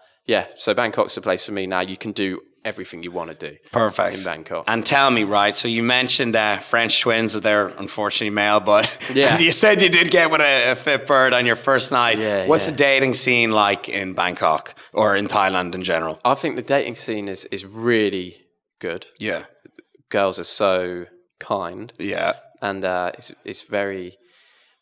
so Bangkok's the place for me now. You can do everything you want to do. Perfect. In Bangkok. And tell me, right, so you mentioned French twins, they're unfortunately male, but you said you did get with a fit bird on your first night. Yeah, What's the dating scene like in Bangkok or in Thailand in general? I think the dating scene is really good. Yeah. Girls are so kind. Yeah. And it's very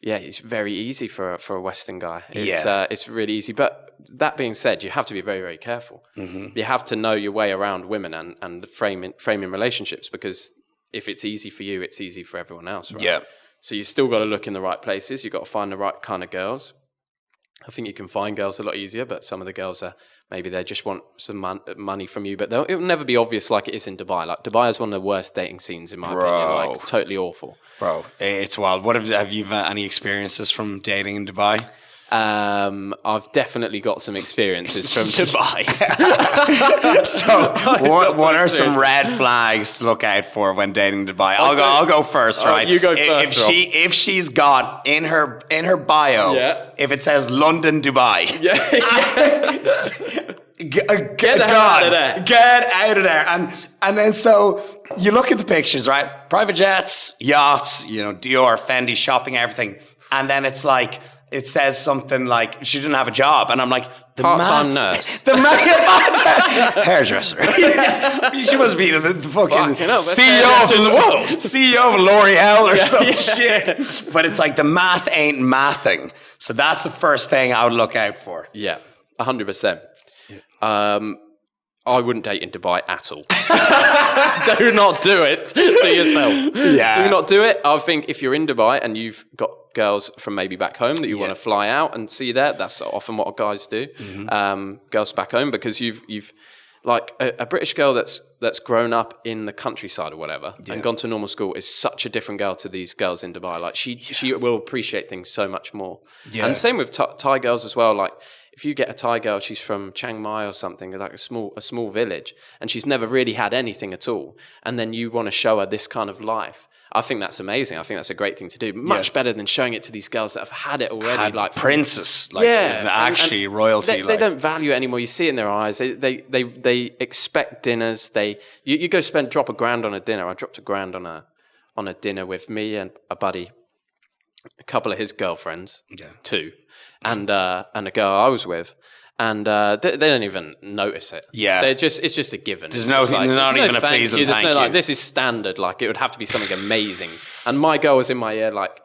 easy for a Western guy. It's really easy. But that being said, you have to be very, very careful. Mm-hmm. You have to know your way around women and framing relationships, because if it's easy for you, it's easy for everyone else, right? Yeah. So you still got to look in the right places. You've got to find the right kind of girls. I think you can find girls a lot easier, but some of the girls are maybe they just want some money from you, but it'll never be obvious like it is in Dubai. Like Dubai is one of the worst dating scenes in my opinion. Like totally awful. Bro, it's wild. What have you any experiences from dating in Dubai? I've definitely got some experiences from Dubai. So, what are some red flags to look out for when dating Dubai? I'll go first, right? You go first. If she's got in her bio, if it says London, Dubai, get out of there. Get out of there. And then so you look at the pictures, right? Private jets, yachts, Dior, Fendi, shopping, everything, and then it's like. It says something like she didn't have a job, and I'm like, part-time nurse, hairdresser. She must be the fucking CEO of the world, CEO of L'Oreal or some shit. But it's like the math ain't mathing, so that's the first thing I would look out for. Yeah, 100%. I wouldn't date in Dubai at all. Do not do it to yourself. Yeah. Do not do it. I think if you're in Dubai and you've got girls from maybe back home that you want to fly out and see there, that's often what guys do. Mm-hmm. Girls back home, because you've like a British girl that's grown up in the countryside or whatever and gone to normal school is such a different girl to these girls in Dubai. Like she will appreciate things so much more. Yeah. And same with Thai girls as well. Like if you get a Thai girl, she's from Chiang Mai or something, like a small village, and she's never really had anything at all, and then you want to show her this kind of life. I think that's amazing. I think that's a great thing to do. Much better than showing it to these girls that have had it already. Like princess, actually royalty. They don't value it anymore. You see it in their eyes. They expect dinners. You go drop $1,000 on a dinner. I dropped $1,000 on a dinner with me and a buddy, a couple of his girlfriends, two, and a girl I was with. And they don't even notice it. Yeah, it's just a given. There's not even a please and thank you. This is standard. Like it would have to be something amazing. And my girl was in my ear, like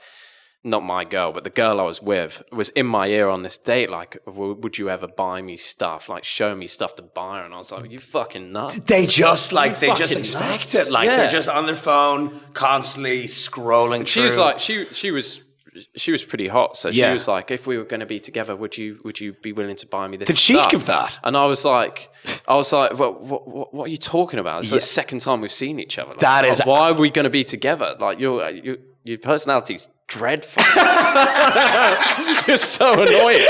not my girl, but the girl I was with was in my ear on this date. Like, would you ever buy me stuff? Like, show me stuff to buy her. And I was like, you fucking nuts. They just expect it. Like they're just on their phone, constantly scrolling. She was like, she was pretty hot, so she was like, if we were going to be together, would you be willing to buy me this stuff? Did she give that? And I was like, what are you talking about? It's the second time we've seen each other. Like, that is why are we going to be together? Like your personality's dreadful. You're so annoying.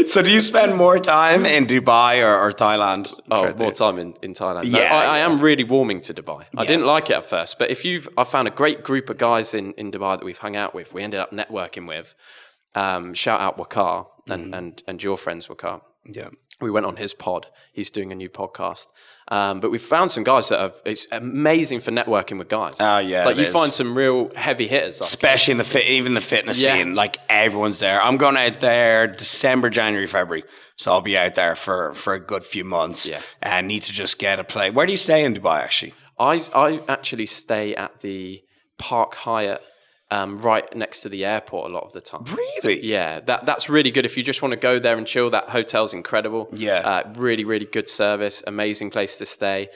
So do you spend more time in Dubai or Thailand? More time in Thailand. No, Yeah, I am really warming to Dubai. I didn't like it at first, but I found a great group of guys in Dubai that we've hung out with. We ended up networking with. Shout out Wakar and your friends Wakar. Yeah. We went on his pod. He's doing a new podcast. But we've found some guys it's amazing for networking with guys. Oh, yeah. Like you find some real heavy hitters. Especially in even the fitness scene. Like everyone's there. I'm going out there December, January, February. So I'll be out there for a good few months. Yeah. And need to just get a play. Where do you stay in Dubai actually? I actually stay at the Park Hyatt. Right next to the airport a lot of the time. Really? Yeah, that's really good if you just want to go there and chill. That hotel's incredible. Yeah. Really, really good service. Amazing place to stay.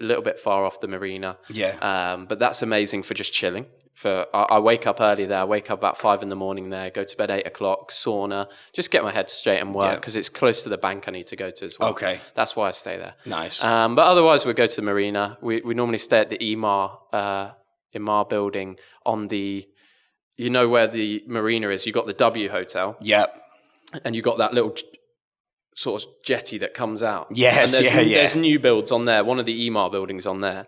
A little bit far off the marina. Yeah. But that's amazing for just chilling. I wake up early there. I wake up about 5 a.m. there. Go to bed 8 o'clock. Sauna. Just get my head straight and work because it's close to the bank I need to go to as well. Okay. That's why I stay there. Nice. But otherwise we go to the marina. We normally stay at the Imar building on the, you know where the marina is, you got the W Hotel. Yep. And you got that little sort of jetty that comes out. Yes, and there's yeah. new builds on there. One of the Imar buildings on there.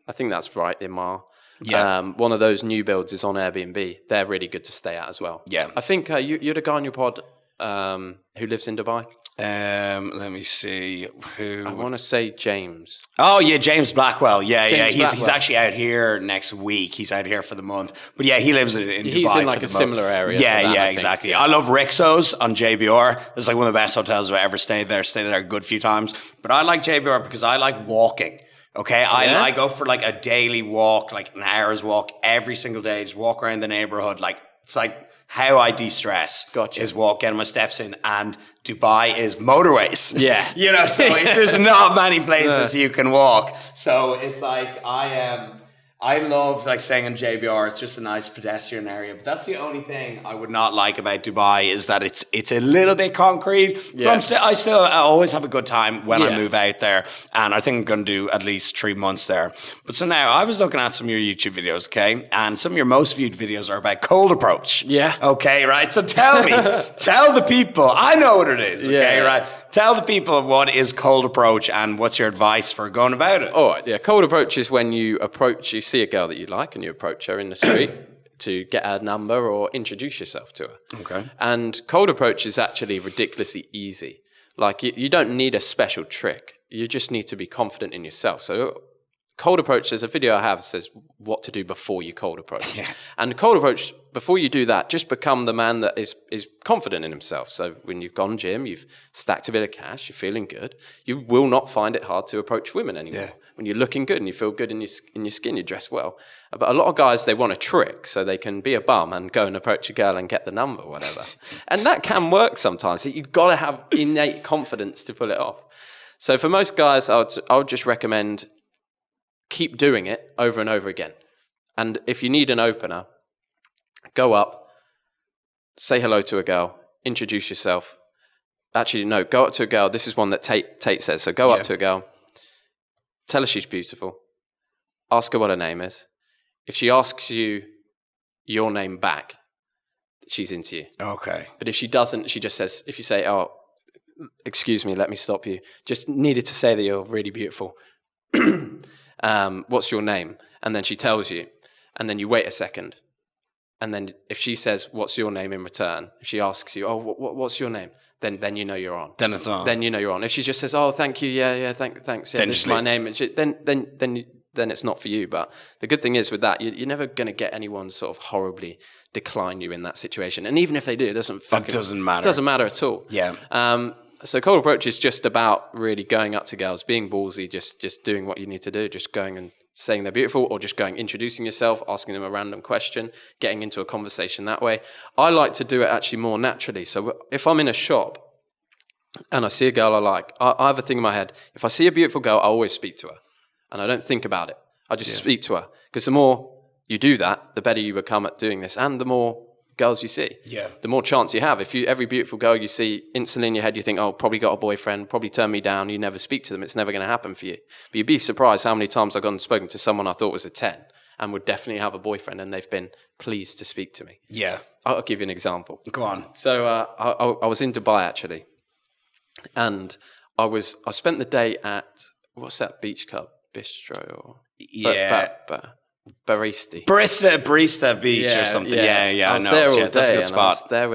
I think that's right, Imar. Yeah. One of those new builds is on Airbnb. They're really good to stay at as well. Yeah. I think you're the guy on your pod who lives in Dubai. Let me see who. I want to say James. Oh yeah, James Blackwell. Yeah. He's Blackwell. actually out here next week. He's out here for the month. But yeah, he lives in Dubai. He's in like for a the similar month. area. Yeah, exactly. I love Rixos on JBR. It's like one of the best hotels I've ever stayed there. Stayed there a good few times. But I like JBR because I like walking. Okay, I go for like a daily walk, like an hour's walk every single day. Just walk around the neighborhood. Like it's like how I de-stress is walk, getting my steps in, and Dubai is motorways. Yeah. You know, so there's not many places you can walk. So it's like I love like staying in JBR. It's just a nice pedestrian area. But that's the only thing I would not like about Dubai is that it's a little bit concrete. Yeah. But I always have a good time when I move out there. And I think I'm going to do at least 3 months there. But so now I was looking at some of your YouTube videos, okay? And some of your most viewed videos are about cold approach. Yeah. Okay, right? So tell me, tell the people. I know what it is, okay, right? Tell the people what is cold approach and what's your advice for going about it. All right, yeah. Cold approach is when you see a girl that you like and you approach her in the street to get her number or introduce yourself to her. Okay. And cold approach is actually ridiculously easy. Like you don't need a special trick. You just need to be confident in yourself. So cold approach, there's a video I have that says what to do before you cold approach. Yeah. And cold approach, before you do that, just become the man that is confident in himself. So when you've gone gym, you've stacked a bit of cash, you're feeling good, you will not find it hard to approach women anymore. Yeah. When you're looking good and you feel good in your skin, you dress well. But a lot of guys, they want a trick so they can be a bum and go and approach a girl and get the number, whatever. And that can work sometimes. You've got to have innate confidence to pull it off. So for most guys, I would just recommend keep doing it over and over again. And if you need an opener, go up, say hello to a girl, introduce yourself. Actually, no, go up to a girl. This is one that Tate says. So go up to a girl, tell her she's beautiful, ask her what her name is. If she asks you your name back, she's into you. Okay. But if she doesn't, she just says, if you say, oh, excuse me, let me stop you. Just needed to say that you're really beautiful. What's your name? And then she tells you. And then you wait a second. And then if she says, what's your name in return? If she asks you, oh, what's your name? Then you know you're on. Then it's on. Then you know you're on. If she just says, oh, thank you, thanks. Yeah, this is my name. Then it's not for you. But the good thing is with that, you're never going to get anyone sort of horribly decline you in that situation. And even if they do, it doesn't matter. It doesn't matter at all. Yeah. So cold approach is just about really going up to girls, being ballsy, just doing what you need to do, just going and saying they're beautiful, or just going, introducing yourself, asking them a random question, getting into a conversation that way. I like to do it actually more naturally. So if I'm in a shop and I see a girl I like, I have a thing in my head. If I see a beautiful girl, I always speak to her. And I don't think about it. I just speak to her. Because the more you do that, the better you become at doing this, and the more girls you see, the more chance you have. If every beautiful girl you see, instantly in your head you think, oh, probably got a boyfriend, probably turned me down, you never speak to them, it's never going to happen for you. But you'd be surprised how many times I've gone and spoken to someone I thought was a 10, and would definitely have a boyfriend, and they've been pleased to speak to me. Yeah. I'll give you an example. Go on. So I was in Dubai actually, and I spent the day at, what's that beach club? Bistro or Baristi. Barista Beach or something. Yeah. I was there all day, that's a good spot. I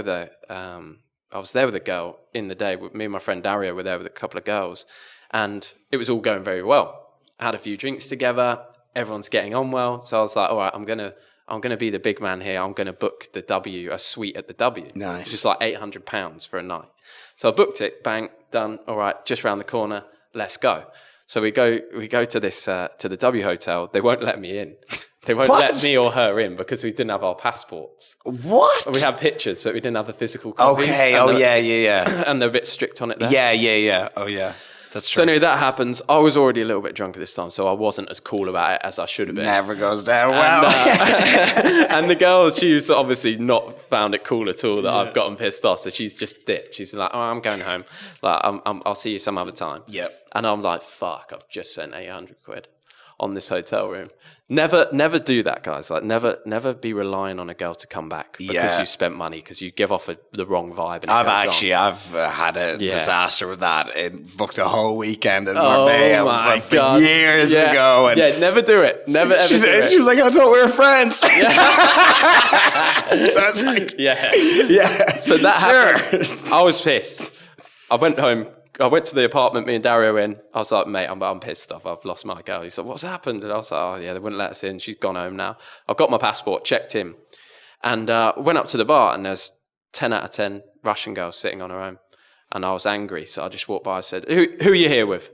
was there with a girl in the day. Me and my friend Dario were there with a couple of girls, and it was all going very well. I had a few drinks together. Everyone's getting on well. So I was like, all right, I'm gonna be the big man here. I'm gonna book a suite at the W. Nice. Which is like £800 for a night. So I booked it. Bang, done. All right, just round the corner. Let's go. So we go to this to the W hotel. They won't let me in. They won't let me or her in because we didn't have our passports. What? We have pictures, but we didn't have the physical copies. Okay. Yeah. And they're a bit strict on it there. Yeah. Oh yeah. That's true. So anyway, that happens. I was already a little bit drunk at this time, so I wasn't as cool about it as I should have been. Never goes down well. And the girl, she's obviously not found it cool at all that I've gotten pissed off. So she's just dipped. She's like, "Oh, I'm going home. Like, I'll see you some other time." Yep. And I'm like, "Fuck! I've just spent £800 on this hotel room." Never do that, guys. Like, never be relying on a girl to come back because you spent money, because you give off the wrong vibe. And I've had a disaster with that. It booked a whole weekend in Marbella for years ago. And never do it. Never ever do it. She was like, "I thought we were friends." So it's like, So that happened. I was pissed. I went home. I went to the apartment, me and Dario in. I was like, "Mate, I'm pissed off. I've lost my girl." He's like, "What's happened?" And I was like, "Oh, yeah, they wouldn't let us in. She's gone home now." I've got my passport, checked in, and went up to the bar, and there's 10 out of 10 Russian girls sitting on her own. And I was angry, so I just walked by and said, who are you here with?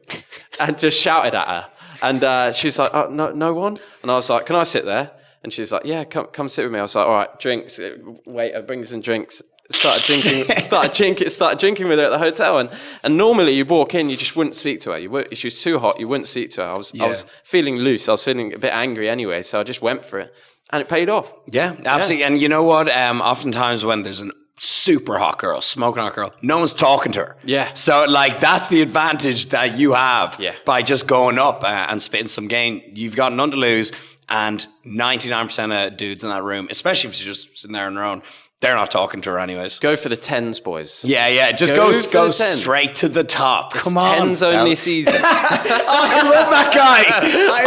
And just shouted at her. And she's like, "Oh, no one?" And I was like, "Can I sit there?" And she's like, "Yeah, come sit with me." I was like, "All right, drinks." Waiter, bring some drinks. Started drinking with her at the hotel, and normally you walk in, you just wouldn't speak to her. She was too hot, you wouldn't speak to her. I was feeling loose. I was feeling a bit angry anyway, so I just went for it, and it paid off. Yeah, absolutely. And you know what? Oftentimes when there's a super hot girl, smoking hot girl, no one's talking to her. Yeah. So like that's the advantage that you have by just going up and spitting some game. You've got none to lose, and 99% of dudes in that room, especially if she's just sitting there on their own, they're not talking to her anyways. Go for the 10s, boys. Yeah. Just go straight to the top. Come on. 10s only season. I love that guy.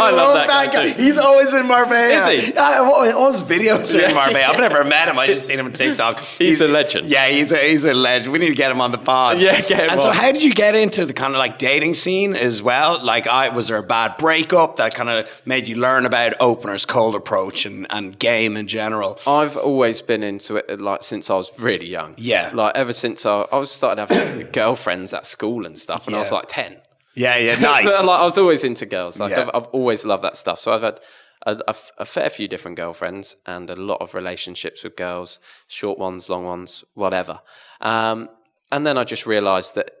I love that guy. He's always in Marbella. Is he? All his videos are in Marbella. I've never met him. I just seen him on TikTok. He's a legend. Yeah, he's a legend. We need to get him on the pod. Yeah, get him on. So how did you get into the kind of like dating scene as well? Like, was there a bad breakup that kind of made you learn about openers, cold approach, and game in general? I've always been into it, like, since I was really young. Yeah. Like, ever since I was started having girlfriends at school and stuff when I was like 10. Yeah, nice. Like, I was always into girls. Like, Yeah. I've always loved that stuff. So I've had a fair few different girlfriends and a lot of relationships with girls, short ones, long ones, whatever. And then I just realised that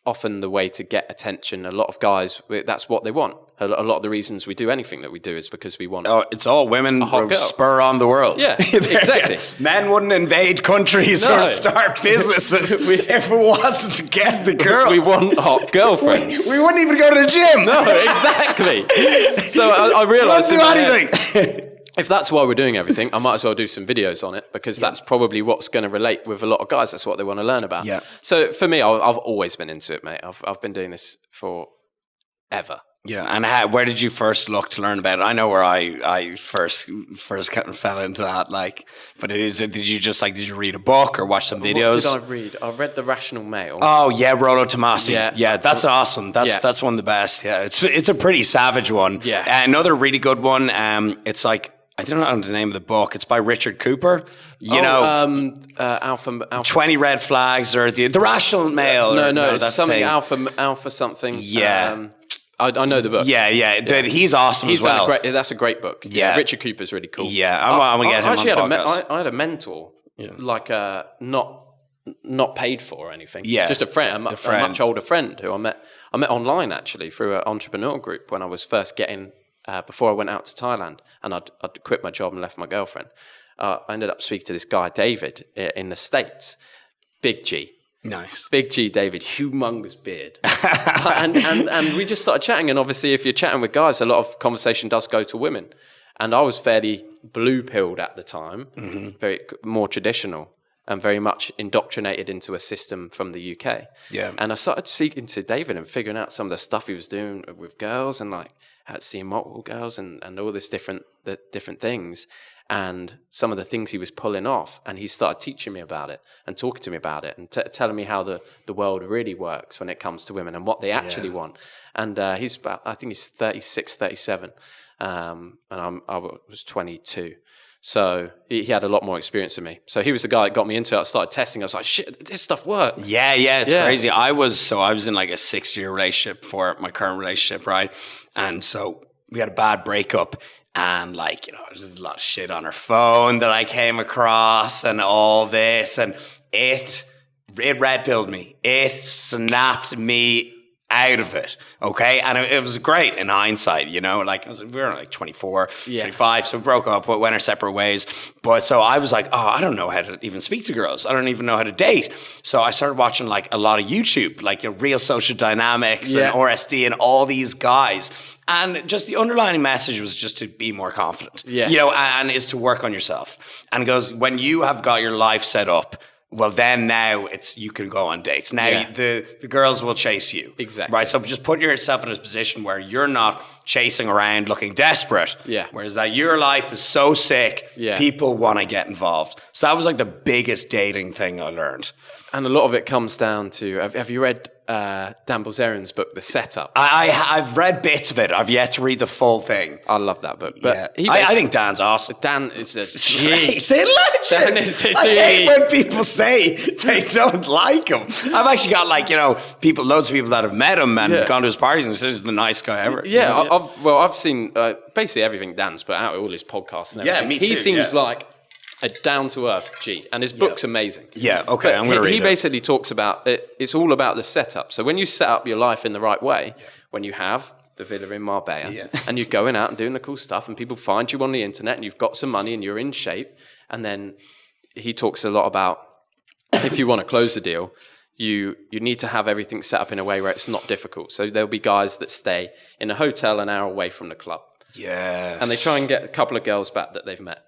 often the way to get attention, a lot of guys, that's what they want. A lot of the reasons we do anything that we do is because we want. Oh, it's all women hot girl. spur on the world. Yeah, exactly. Men wouldn't invade countries or start businesses if it wasn't to get the girl. We want hot girlfriends. We wouldn't even go to the gym. No, exactly. So I realised. We wouldn't do anything. If that's why we're doing everything, I might as well do some videos on it, because that's probably what's going to relate with a lot of guys. That's what they want to learn about. Yeah. So for me, I've always been into it, mate. I've been doing this forever. Yeah, and where did you first look to learn about it? I know where I first kind of fell into that. Like, but did you read a book or watch some videos? What did I read? I read The Rational Male. Oh yeah, Rollo Tomasi. Yeah, that's awesome. That's one of the best. Yeah, it's a pretty savage one. Yeah, another really good one. It's like, I don't know the name of the book. It's by Richard Cooper. Alpha 20 Red Flags, or the Rational Male. No, that's something Alpha something. Yeah. I know the book. Yeah. He's awesome as well. That's a great book. Yeah. Richard Cooper's really cool. Yeah, I'm gonna get him on the podcast. I had a mentor, like not paid for or anything. Yeah, just a friend, a much older friend who I met online actually through an entrepreneur group when I was first getting. Before I went out to Thailand, and I'd quit my job and left my girlfriend. I ended up speaking to this guy, David, in the States. Big G. Nice. Big G, David, humongous beard. and we just started chatting, and obviously if you're chatting with guys, a lot of conversation does go to women. And I was fairly blue-pilled at the time, very more traditional, and very much indoctrinated into a system from the UK. Yeah. And I started speaking to David and figuring out some of the stuff he was doing with girls, and like seeing multiple girls and all this different things, and some of the things he was pulling off. And he started teaching me about it and talking to me about it and telling me how the world really works when it comes to women and what they actually want. And I think he's 36, 37. And I was 22. So he had a lot more experience than me. So he was the guy that got me into it. I started testing. I was like, shit, this stuff works. Yeah, it's crazy. I was in like a 6-year relationship before my current relationship, right? And so we had a bad breakup, and like, you know, there's a lot of shit on her phone that I came across and all this, and it red-pilled me. It snapped me out of it, okay? And it was great in hindsight, you know, like we were like 24, 25, so we broke up, went our separate ways. But so I was like, I don't know how to even speak to girls. I don't even know how to date. So I started watching like a lot of YouTube, like, you know, Real Social Dynamics and RSD and all these guys. And just the underlying message was just to be more confident, you know, and is to work on yourself. And it goes, when you have got your life set up, well, then now you can go on dates. Now the girls will chase you. Exactly. Right? So just put yourself in a position where you're not chasing around looking desperate. Yeah. Whereas that your life is so sick, Yeah. people want to get involved. So that was like the biggest dating thing I learned. And a lot of it comes down to, have you read Dan Bilzerian's book, The Setup? I've read bits of it. I've yet to read the full thing. I love that book. But I think Dan's awesome. Dan is a G. Say legend. Dan is a G. I hate when people say they don't like him. I've actually got like, you know, loads of people that have met him and gone to his parties and says he's the nice guy ever. Yeah, you know? I've seen basically everything Dan's put out, all his podcasts and everything. Yeah, me too. He seems like a down-to-earth G, and his book's amazing. Yeah, okay, I'm going to read it. He basically talks about it. It's all about the setup. So when you set up your life in the right way, when you have the villa in Marbella, and you're going out and doing the cool stuff, and people find you on the internet, and you've got some money, and you're in shape, and then he talks a lot about if you want to close the deal, you need to have everything set up in a way where it's not difficult. So there'll be guys that stay in a hotel an hour away from the club. Yeah. And they try and get a couple of girls back that they've met.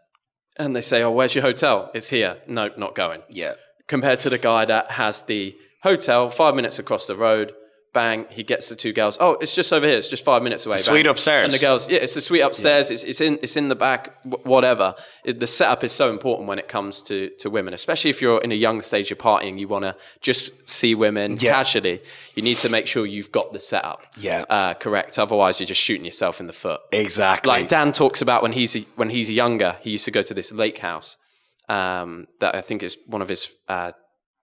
And they say, where's your hotel? It's here. No, not going. Yeah. Compared to the guy that has the hotel 5 minutes across the road. Bang, he gets the two girls. Oh, it's just over here. It's just 5 minutes away. Suite upstairs. And the girls, it's the suite upstairs. Yeah. It's in the back, whatever. The setup is so important when it comes to women, especially if you're in a young stage of partying. You want to just see women casually. You need to make sure you've got the setup correct. Otherwise, you're just shooting yourself in the foot. Exactly. Like Dan talks about when he's younger, he used to go to this lake house that I think is one of his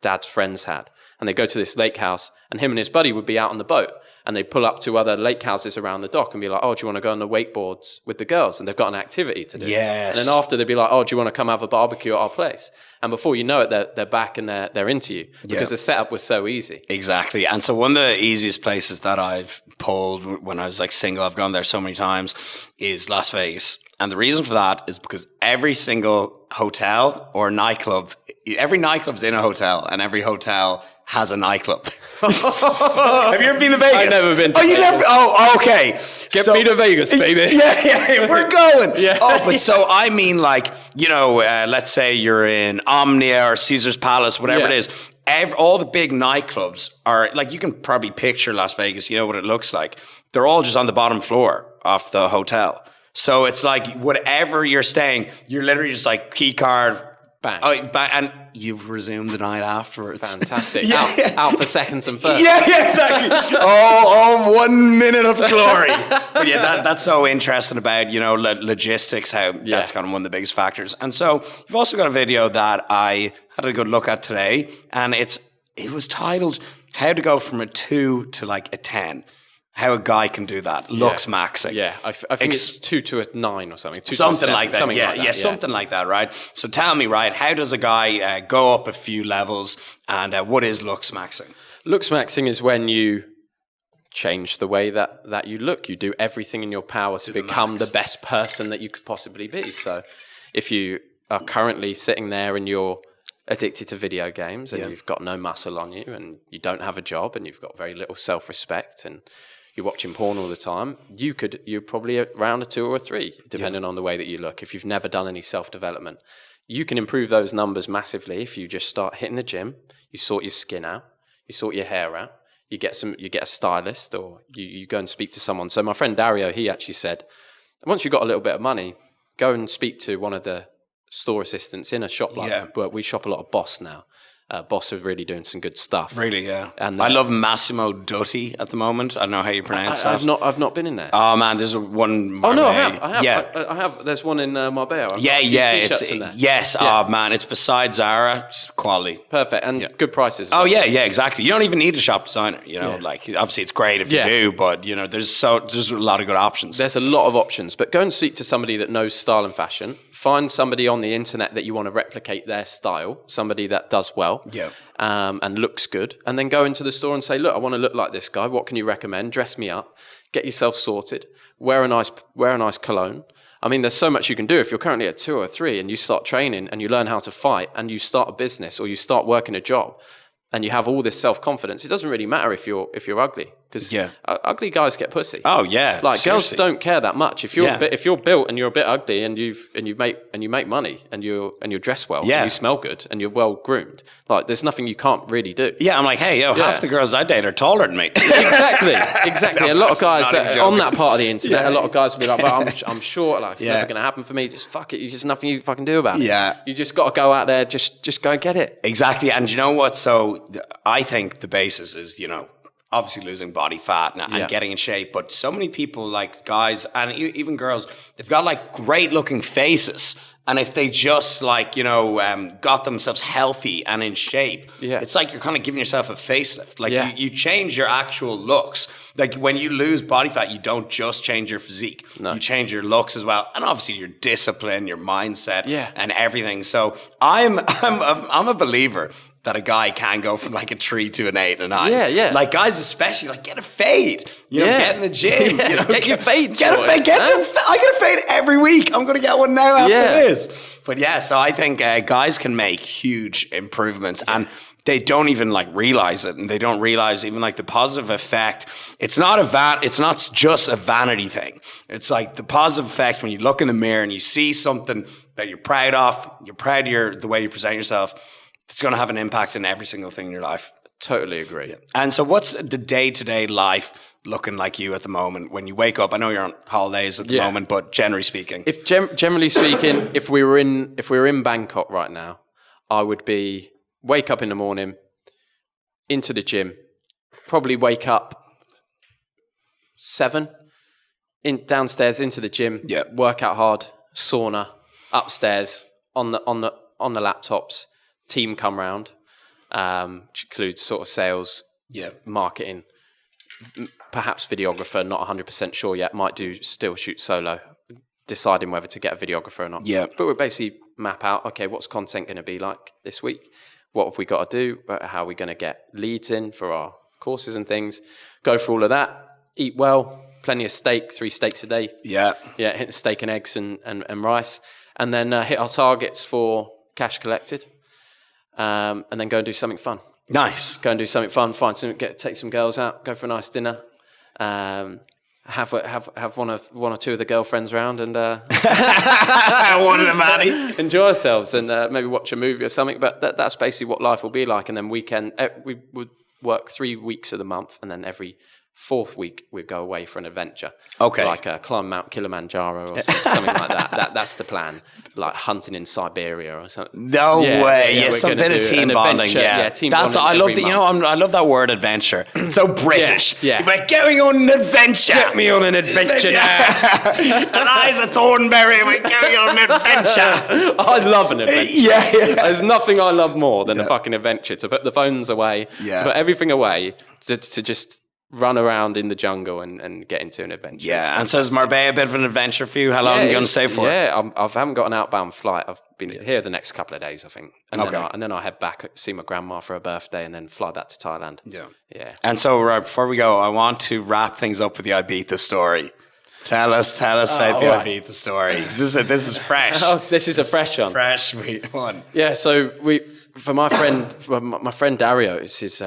dad's friends had. And they go to this lake house, and him and his buddy would be out on the boat, and they pull up to other lake houses around the dock and be like, do you want to go on the wakeboards with the girls? And they've got an activity to do. Yes. And then after they'd be like, do you want to come have a barbecue at our place? And before you know it, they're back and they're into you because the setup was so easy. Exactly. And so one of the easiest places that I've pulled when I was like single, I've gone there so many times, is Las Vegas. And the reason for that is because every single hotel or nightclub, every nightclub's in a hotel, and every hotel has a nightclub. Have you ever been to Vegas? I've never been to Vegas. You never? Oh, okay. Get me to Vegas, baby. Yeah, we're going. But so I mean, like, you know, let's say you're in Omnia or Caesar's Palace, whatever it is. All the big nightclubs are, like, you can probably picture Las Vegas, you know what it looks like. They're all just on the bottom floor of the hotel. So it's like, whatever you're staying, you're literally just like key card, bang. And you've resumed the night afterwards. Fantastic. Out for seconds and firsts. Yeah, exactly. Oh, 1 minute of glory. But yeah, that's so interesting about, you know, logistics, how that's kind of one of the biggest factors. And so you've also got a video that I had a good look at today, and it was titled How to Go from a 2 to like a 10. How a guy can do that. Looks maxing. Yeah, I think it's 2 to a 9 or something. Something like that. Something like that, right? So tell me, right, how does a guy go up a few levels, and what is looks maxing? Looks maxing is when you change the way that you look. You do everything in your power to become the best person that you could possibly be. So if you are currently sitting there and you're addicted to video games and you've got no muscle on you and you don't have a job and you've got very little self-respect and you're watching porn all the time, you're probably around a 2 or a 3, depending on the way that you look. If you've never done any self-development, you can improve those numbers massively if you just start hitting the gym, you sort your skin out, you sort your hair out, you get a stylist, or you go and speak to someone. So my friend Dario, he actually said, once you've got a little bit of money, go and speak to one of the store assistants in a shop but we shop a lot of Boss now. Boss are really doing some good stuff. Really, yeah. And I love Massimo Dutti at the moment. I don't know how you pronounce that. I've not been in there. Oh man, there's one. Marbella. Oh no, I have. Yeah. I have. There's one in Marbella. It's in there. yes. Yeah. Oh man, it's beside Zara. It's quality. Perfect and good prices. Oh yeah, exactly. You don't even need a shop designer. You know, like obviously it's great if you do, but you know, there's a lot of good options. There's a lot of options, but go and speak to somebody that knows style and fashion. Find somebody on the internet that you want to replicate their style. Somebody that does well. Yeah. And looks good, and then go into the store and say, look, I want to look like this guy. What can you recommend? Dress me up, get yourself sorted, wear a nice cologne. I mean, there's so much you can do. If you're currently at 2 or 3 and you start training and you learn how to fight and you start a business or you start working a job and you have all this self-confidence, it doesn't really matter if you're ugly, because ugly guys get pussy. Oh yeah, like seriously. Girls don't care that much. If you're built and you're a bit ugly and you make money and you're dressed well, and you smell good and you're well groomed, like there's nothing you can't really do. Yeah, I'm like, hey, half the girls I date are taller than me. Exactly. A lot of guys on that part of the internet, a lot of guys will be like, but I'm short, like it's never going to happen for me. Just fuck it. There's nothing you fucking do about it. Yeah, you just got to go out there, just go and get it. Exactly. And you know what? So I think the basis is, you know, obviously losing body fat and getting in shape, but so many people, like guys and even girls, they've got like great looking faces, and if they just like, you know, got themselves healthy and in shape, it's like you're kind of giving yourself a facelift. Like you change your actual looks. Like when you lose body fat, you don't just change your physique, you change your looks as well, and obviously your discipline, your mindset, and everything. So I'm a believer that a guy can go from like a 3 to an 8 and a 9. Yeah. Like guys especially, like get a fade. You know, get in the gym. You know, get your fade. Get a fade. I get a fade every week. I'm going to get one now after this. But yeah, so I think guys can make huge improvements and they don't even like realize it, and they don't realize even like the positive effect. It's not just a vanity thing. It's like the positive effect when you look in the mirror and you see something that you're proud of, you're proud of the way you present yourself. It's going to have an impact in every single thing in your life. Totally agree. And so what's the day-to-day life looking like you at the moment when you wake up? I know you're on holidays at the moment, but generally speaking. Generally speaking, if we were in Bangkok right now, I would wake up in the morning, into the gym, probably wake up 7, downstairs into the gym, work out hard, sauna, upstairs on the laptops. Team come round, which includes sort of sales, marketing, perhaps videographer, not 100% sure yet, might still shoot solo, deciding whether to get a videographer or not. Yeah. But we basically map out, okay, what's content going to be like this week? What have we got to do? How are we going to get leads in for our courses and things? Go through all of that, eat well, plenty of steak, 3 steaks a day. Yeah, hit steak and eggs and rice, and then hit our targets for cash collected. And then go and do something fun. Nice. Go and do something fun. Take some girls out. Go for a nice dinner. Have one or two of the girlfriends around and one of them, Annie. Enjoy ourselves and maybe watch a movie or something. But that's basically what life will be like. And then we would work 3 weeks of the month, and then every 4th week we'd go away for an adventure. Okay. Like climb Mount Kilimanjaro or something like that. That's the plan. Like hunting in Siberia or something. No way. Yeah, some bit of team bonding. Yeah, team bonding. I love that. You know, I love that word adventure. It's so British. Yeah. You're like, get me on an adventure. Get me on an adventure now. And I's a Thornberry. We're going on an adventure. I love an adventure. Yeah. There's nothing I love more than a fucking adventure. To put the phones away. Yeah. To put everything away. To just run around in the jungle and get into an adventure. Yeah, and so is Marbella a bit of an adventure for you? How long are you going to stay for? Yeah, I haven't got an outbound flight. I've been here the next couple of days, I think. And then I head back, see my grandma for her birthday, and then fly back to Thailand. Yeah. And so before we go, I want to wrap things up with the Ibiza story. Tell us about the Ibiza story. This is fresh. This is a fresh one. Fresh, sweet one. Yeah, so for my friend Dario, it's his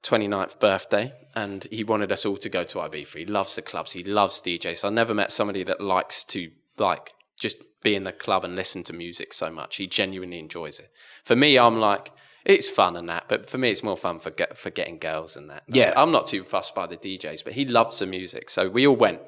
29th birthday. and he wanted us all to go to Ibiza. He loves the clubs. He loves DJs. So I never met somebody that likes to just be in the club and listen to music so much. He genuinely enjoys it. For me, I'm like, it's fun and that, but for me, it's more fun for getting girls and that. Yeah. I'm not too fussed by the DJs, but he loves the music. So we all went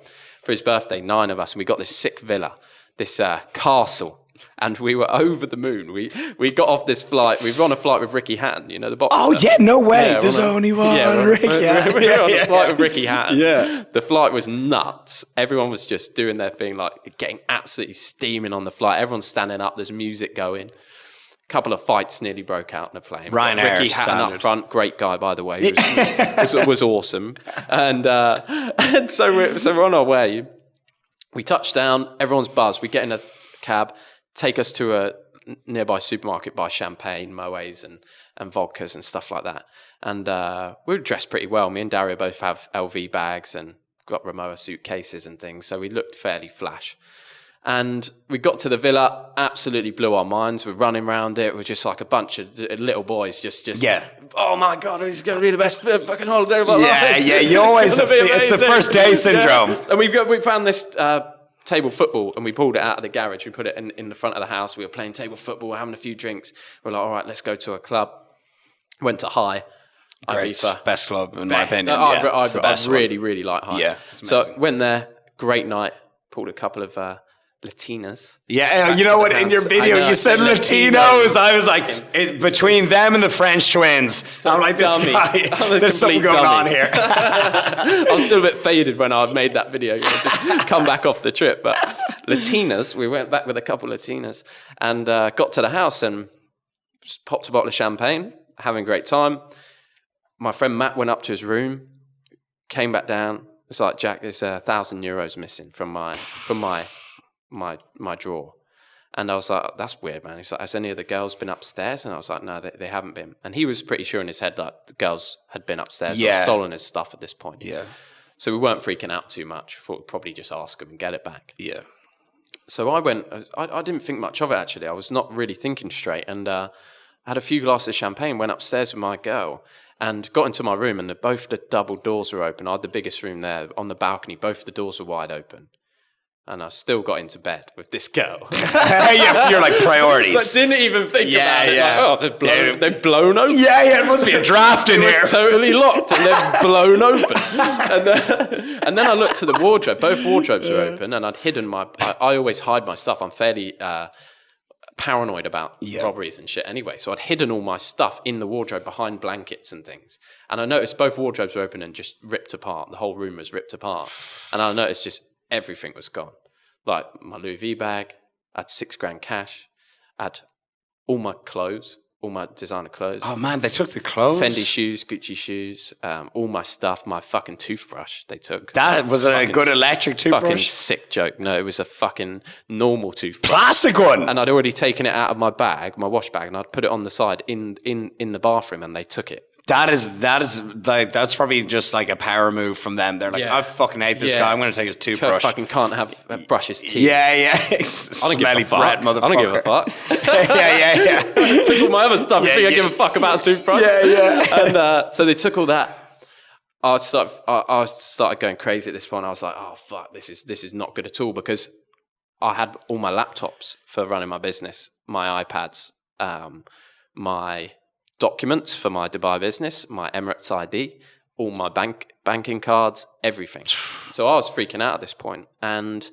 for his birthday, 9 of us, and we got this sick villa, this castle. And we were over the moon. We got off this flight. We were on a flight with Ricky Hatton, you know, the boxer. Oh, yeah, no way. Yeah, There's only one Ricky Hatton. We were on a flight with Ricky Hatton. Yeah. The flight was nuts. Everyone was just doing their thing, like getting absolutely steaming on the flight. Everyone's standing up. There's music going. A couple of fights nearly broke out in the plane. Ryanair Ricky Hatton standard. up front, great guy, by the way. Was awesome. And so we're on our way. We touch down. Everyone's buzzed. We get in a cab. Take us to a nearby supermarket, buy champagne, moes and vodkas and stuff like that. And we were dressed pretty well. Me and Dario both have LV bags and got Rimowa suitcases and things. So we looked fairly flash. And we got to the villa, absolutely blew our minds. We're running around it. We're just like a bunch of little boys just Yeah. oh my God, it's going to be the best fucking holiday of my life. Yeah, you always, it's the first day syndrome. Yeah. And we found this table football, and we pulled it out of the garage. We put it in the front of the house. We were playing table football, having a few drinks. We're like, all right, let's go to a club. Went to High. Great. Ibiza. Best club, in my opinion. I really like High. Yeah. So went there, great night. Pulled a couple of Latinas. Yeah, you know what? In your video, you said Latinos. I was like, between them and the French twins. I'm like, this guy, there's something going on here. I was still a bit faded when I made that video. Just come back off the trip. But Latinas, we went back with a couple of Latinas and got to the house and just popped a bottle of champagne, having a great time. My friend Matt went up to his room, came back down. It's like, Jack, there's €1,000 missing from my drawer. And I was like, that's weird, man. He's like, has any of the girls been upstairs? And I was like, no, they haven't been. And he was pretty sure in his head that the girls had been upstairs or stolen his stuff at this point. Yeah. So we weren't freaking out too much. Thought we'd probably just ask him and get it back. Yeah. So I went, I didn't think much of it, actually. I was not really thinking straight. And I had a few glasses of champagne, went upstairs with my girl and got into my room, and both the double doors were open. I had the biggest room there on the balcony. Both the doors were wide open. And I still got into bed with this girl. You're like priorities. I didn't even think about it. Yeah. Like, oh, they've blown open. Yeah, it must be a draft in here. Totally locked, and they're blown open. And then I looked to the wardrobe. Both wardrobes were open, and I'd hidden I always hide my stuff. I'm fairly paranoid about robberies and shit anyway. So I'd hidden all my stuff in the wardrobe behind blankets and things. And I noticed both wardrobes were open and just ripped apart. The whole room was ripped apart. And I noticed just everything was gone. Like my Louis V bag, I had $6,000 cash, I had all my clothes, all my designer clothes. Oh man, they took the clothes? Fendi shoes, Gucci shoes, all my stuff, my fucking toothbrush they took. That was a good electric toothbrush? Fucking sick joke. No, it was a fucking normal toothbrush. Plastic one? And I'd already taken it out of my bag, my wash bag, and I'd put it on the side in the bathroom, and they took it. That's probably just like a power move from them. They're like, I fucking hate this guy. I'm going to take his toothbrush. I fucking can't brush his teeth. Yeah. I don't give a fuck. I don't give a fuck. yeah. I took all my other stuff. You think I give a fuck about a toothbrush? Yeah. And so they took all that. I started going crazy at this point. I was like, oh fuck, this is not good at all, because I had all my laptops for running my business, my iPads, my documents for my Dubai business, my Emirates ID, all my banking cards, everything. So I was freaking out at this point. And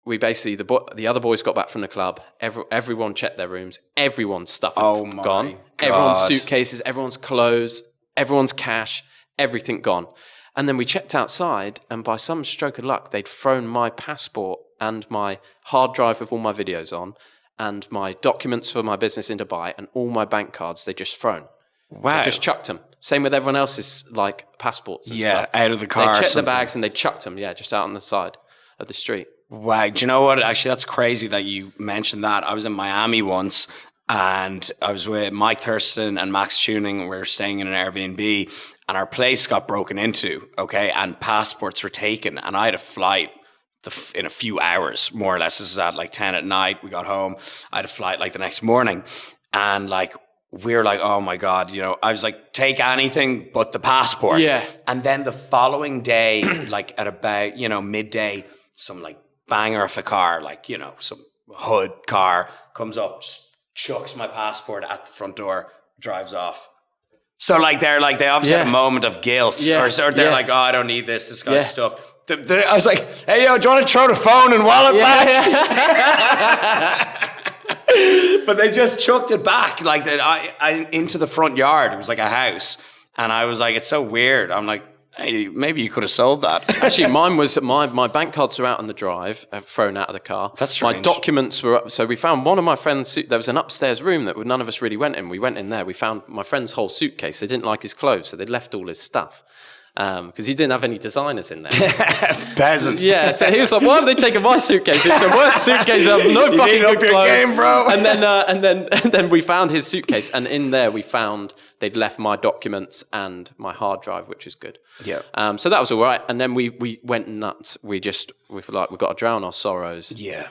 we basically, the other boys got back from the club. Everyone checked their rooms. Everyone's stuff had gone. God. Everyone's suitcases, everyone's clothes, everyone's cash, everything gone. And then we checked outside, and by some stroke of luck, they'd thrown my passport and my hard drive with all my videos on, and my documents for my business in Dubai, and all my bank cards, they just thrown. Wow. They just chucked them. Same with everyone else's like passports and stuff. Out of the car. They checked the bags and they chucked them, just out on the side of the street. Wow. Do you know what? Actually, that's crazy that you mentioned that. I was in Miami once, and I was with Mike Thurston and Max Tuning. We were staying in an Airbnb, and our place got broken into, okay? And passports were taken, and I had a flight in a few hours, more or less. This is at like 10 at night. We got home. I had a flight like the next morning, and like we were like, oh my God, you know, I was like, take anything but the passport. Yeah. And then the following day, like at about, you know, midday, some like banger of a car, like, you know, some hood car comes up, just chucks my passport at the front door, drives off. So like they obviously had a moment of guilt, or they're like, oh, I don't need this. This guy's stuck. I was like, hey yo, do you want to throw the phone and wallet back? But they just chucked it back like that. I into the front yard. It was like a house, and I was like, it's so weird. I'm like, hey, maybe you could have sold that. Actually, mine was my bank cards are out on the drive, thrown out of the car. That's strange. My documents were up. So we found one of my friend's there was an upstairs room that none of us really went in. We went in there. We found my friend's whole suitcase. They didn't like his clothes, so they left all his stuff. Because he didn't have any designers in there. Peasant. Yeah, so he was like, why have they taken my suitcase? It's the worst suitcase I've no you fucking good your clothes. game, bro. And then we found his suitcase, and in there we found they'd left my documents and my hard drive, which is good. Yeah. So that was all right. And then we went nuts. We were like, we've got to drown our sorrows. Yeah.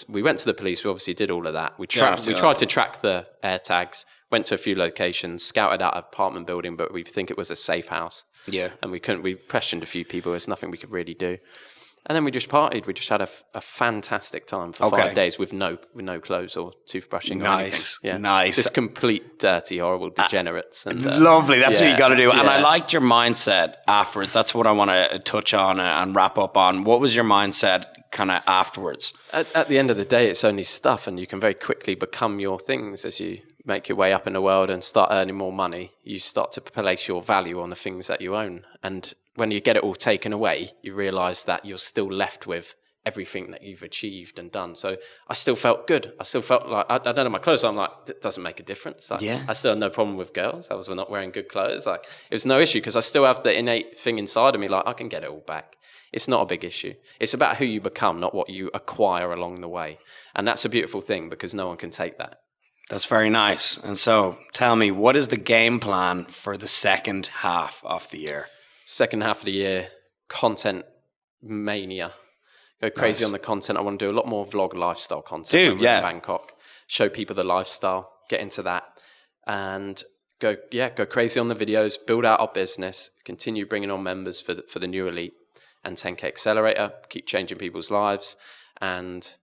We went to the police. We obviously did all of that. We tried to track the air tags, went to a few locations, scouted out an apartment building, but we think it was a safe house. Yeah. And we questioned a few people. There's nothing we could really do. And then we just partied. We just had a fantastic time for 5 days with no clothes or toothbrushing or anything. Yeah. Nice. Just complete, dirty, horrible degenerates. And lovely. That's what you got to do. Yeah. And I liked your mindset afterwards. That's what I want to touch on and wrap up on. What was your mindset kind of afterwards? At the end of the day, it's only stuff, and you can very quickly become your things as you make your way up in the world and start earning more money. You start to place your value on the things that you own. And when you get it all taken away, you realize that you're still left with everything that you've achieved and done. So I still felt good. I still felt like, I don't know my clothes. I'm like, it doesn't make a difference. I still had no problem with girls. I was not wearing good clothes. Like, it was no issue because I still have the innate thing inside of me. Like, I can get it all back. It's not a big issue. It's about who you become, not what you acquire along the way. And that's a beautiful thing because no one can take that. That's very nice. And so tell me, what is the game plan for the second half of the year? Second half of the year, content mania. Go crazy on the content. I want to do a lot more vlog lifestyle content. In Bangkok. Show people the lifestyle. Get into that. And go crazy on the videos. Build out our business. Continue bringing on members for the new elite. And 10K Accelerator. Keep changing people's lives. And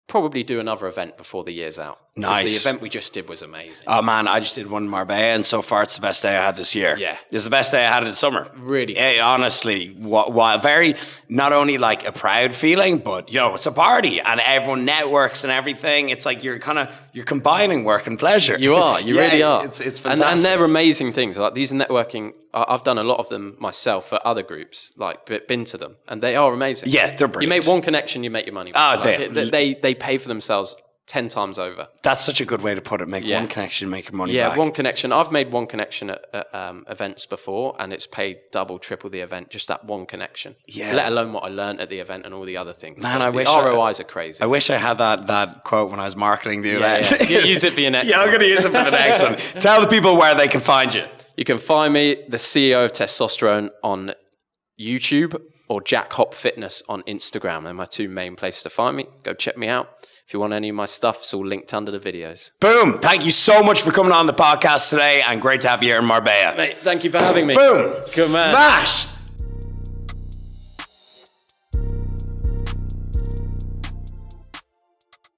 probably do another event before the year's out. Nice. The event we just did was amazing. Oh man, I just did one in Marbella, and so far it's the best day I had this year. Yeah. It's the best day I had in the summer. Really. Honestly, very, not only like a proud feeling, but you know, it's a party and everyone networks and everything. It's like you're combining work and pleasure. You are, you really are. It's fantastic. And they're amazing things. Like these networking, I've done a lot of them myself for other groups, like been to them, and they are amazing. Yeah, they're brilliant. You make one connection, you make your money back. They pay for themselves 10 times over. That's such a good way to put it. Make one connection, make your money back. Yeah, one connection. I've made one connection at events before, and it's paid double, triple the event, just that one connection. Yeah. Let alone what I learned at the event and all the other things. Man, so I wish ROIs are crazy. I wish I had that quote when I was marketing the event. Yeah. Use it for your next one. I'm going to use it for the next one. Tell the people where they can find you. You can find me, the CEO of Testosterone, on YouTube, or Jack Hop Fitness on Instagram. They're my two main places to find me. Go check me out. If you want any of my stuff, it's all linked under the videos. Boom. Thank you so much for coming on the podcast today, and great to have you here in Marbella. Mate, thank you for having me. Boom. Good man. Smash.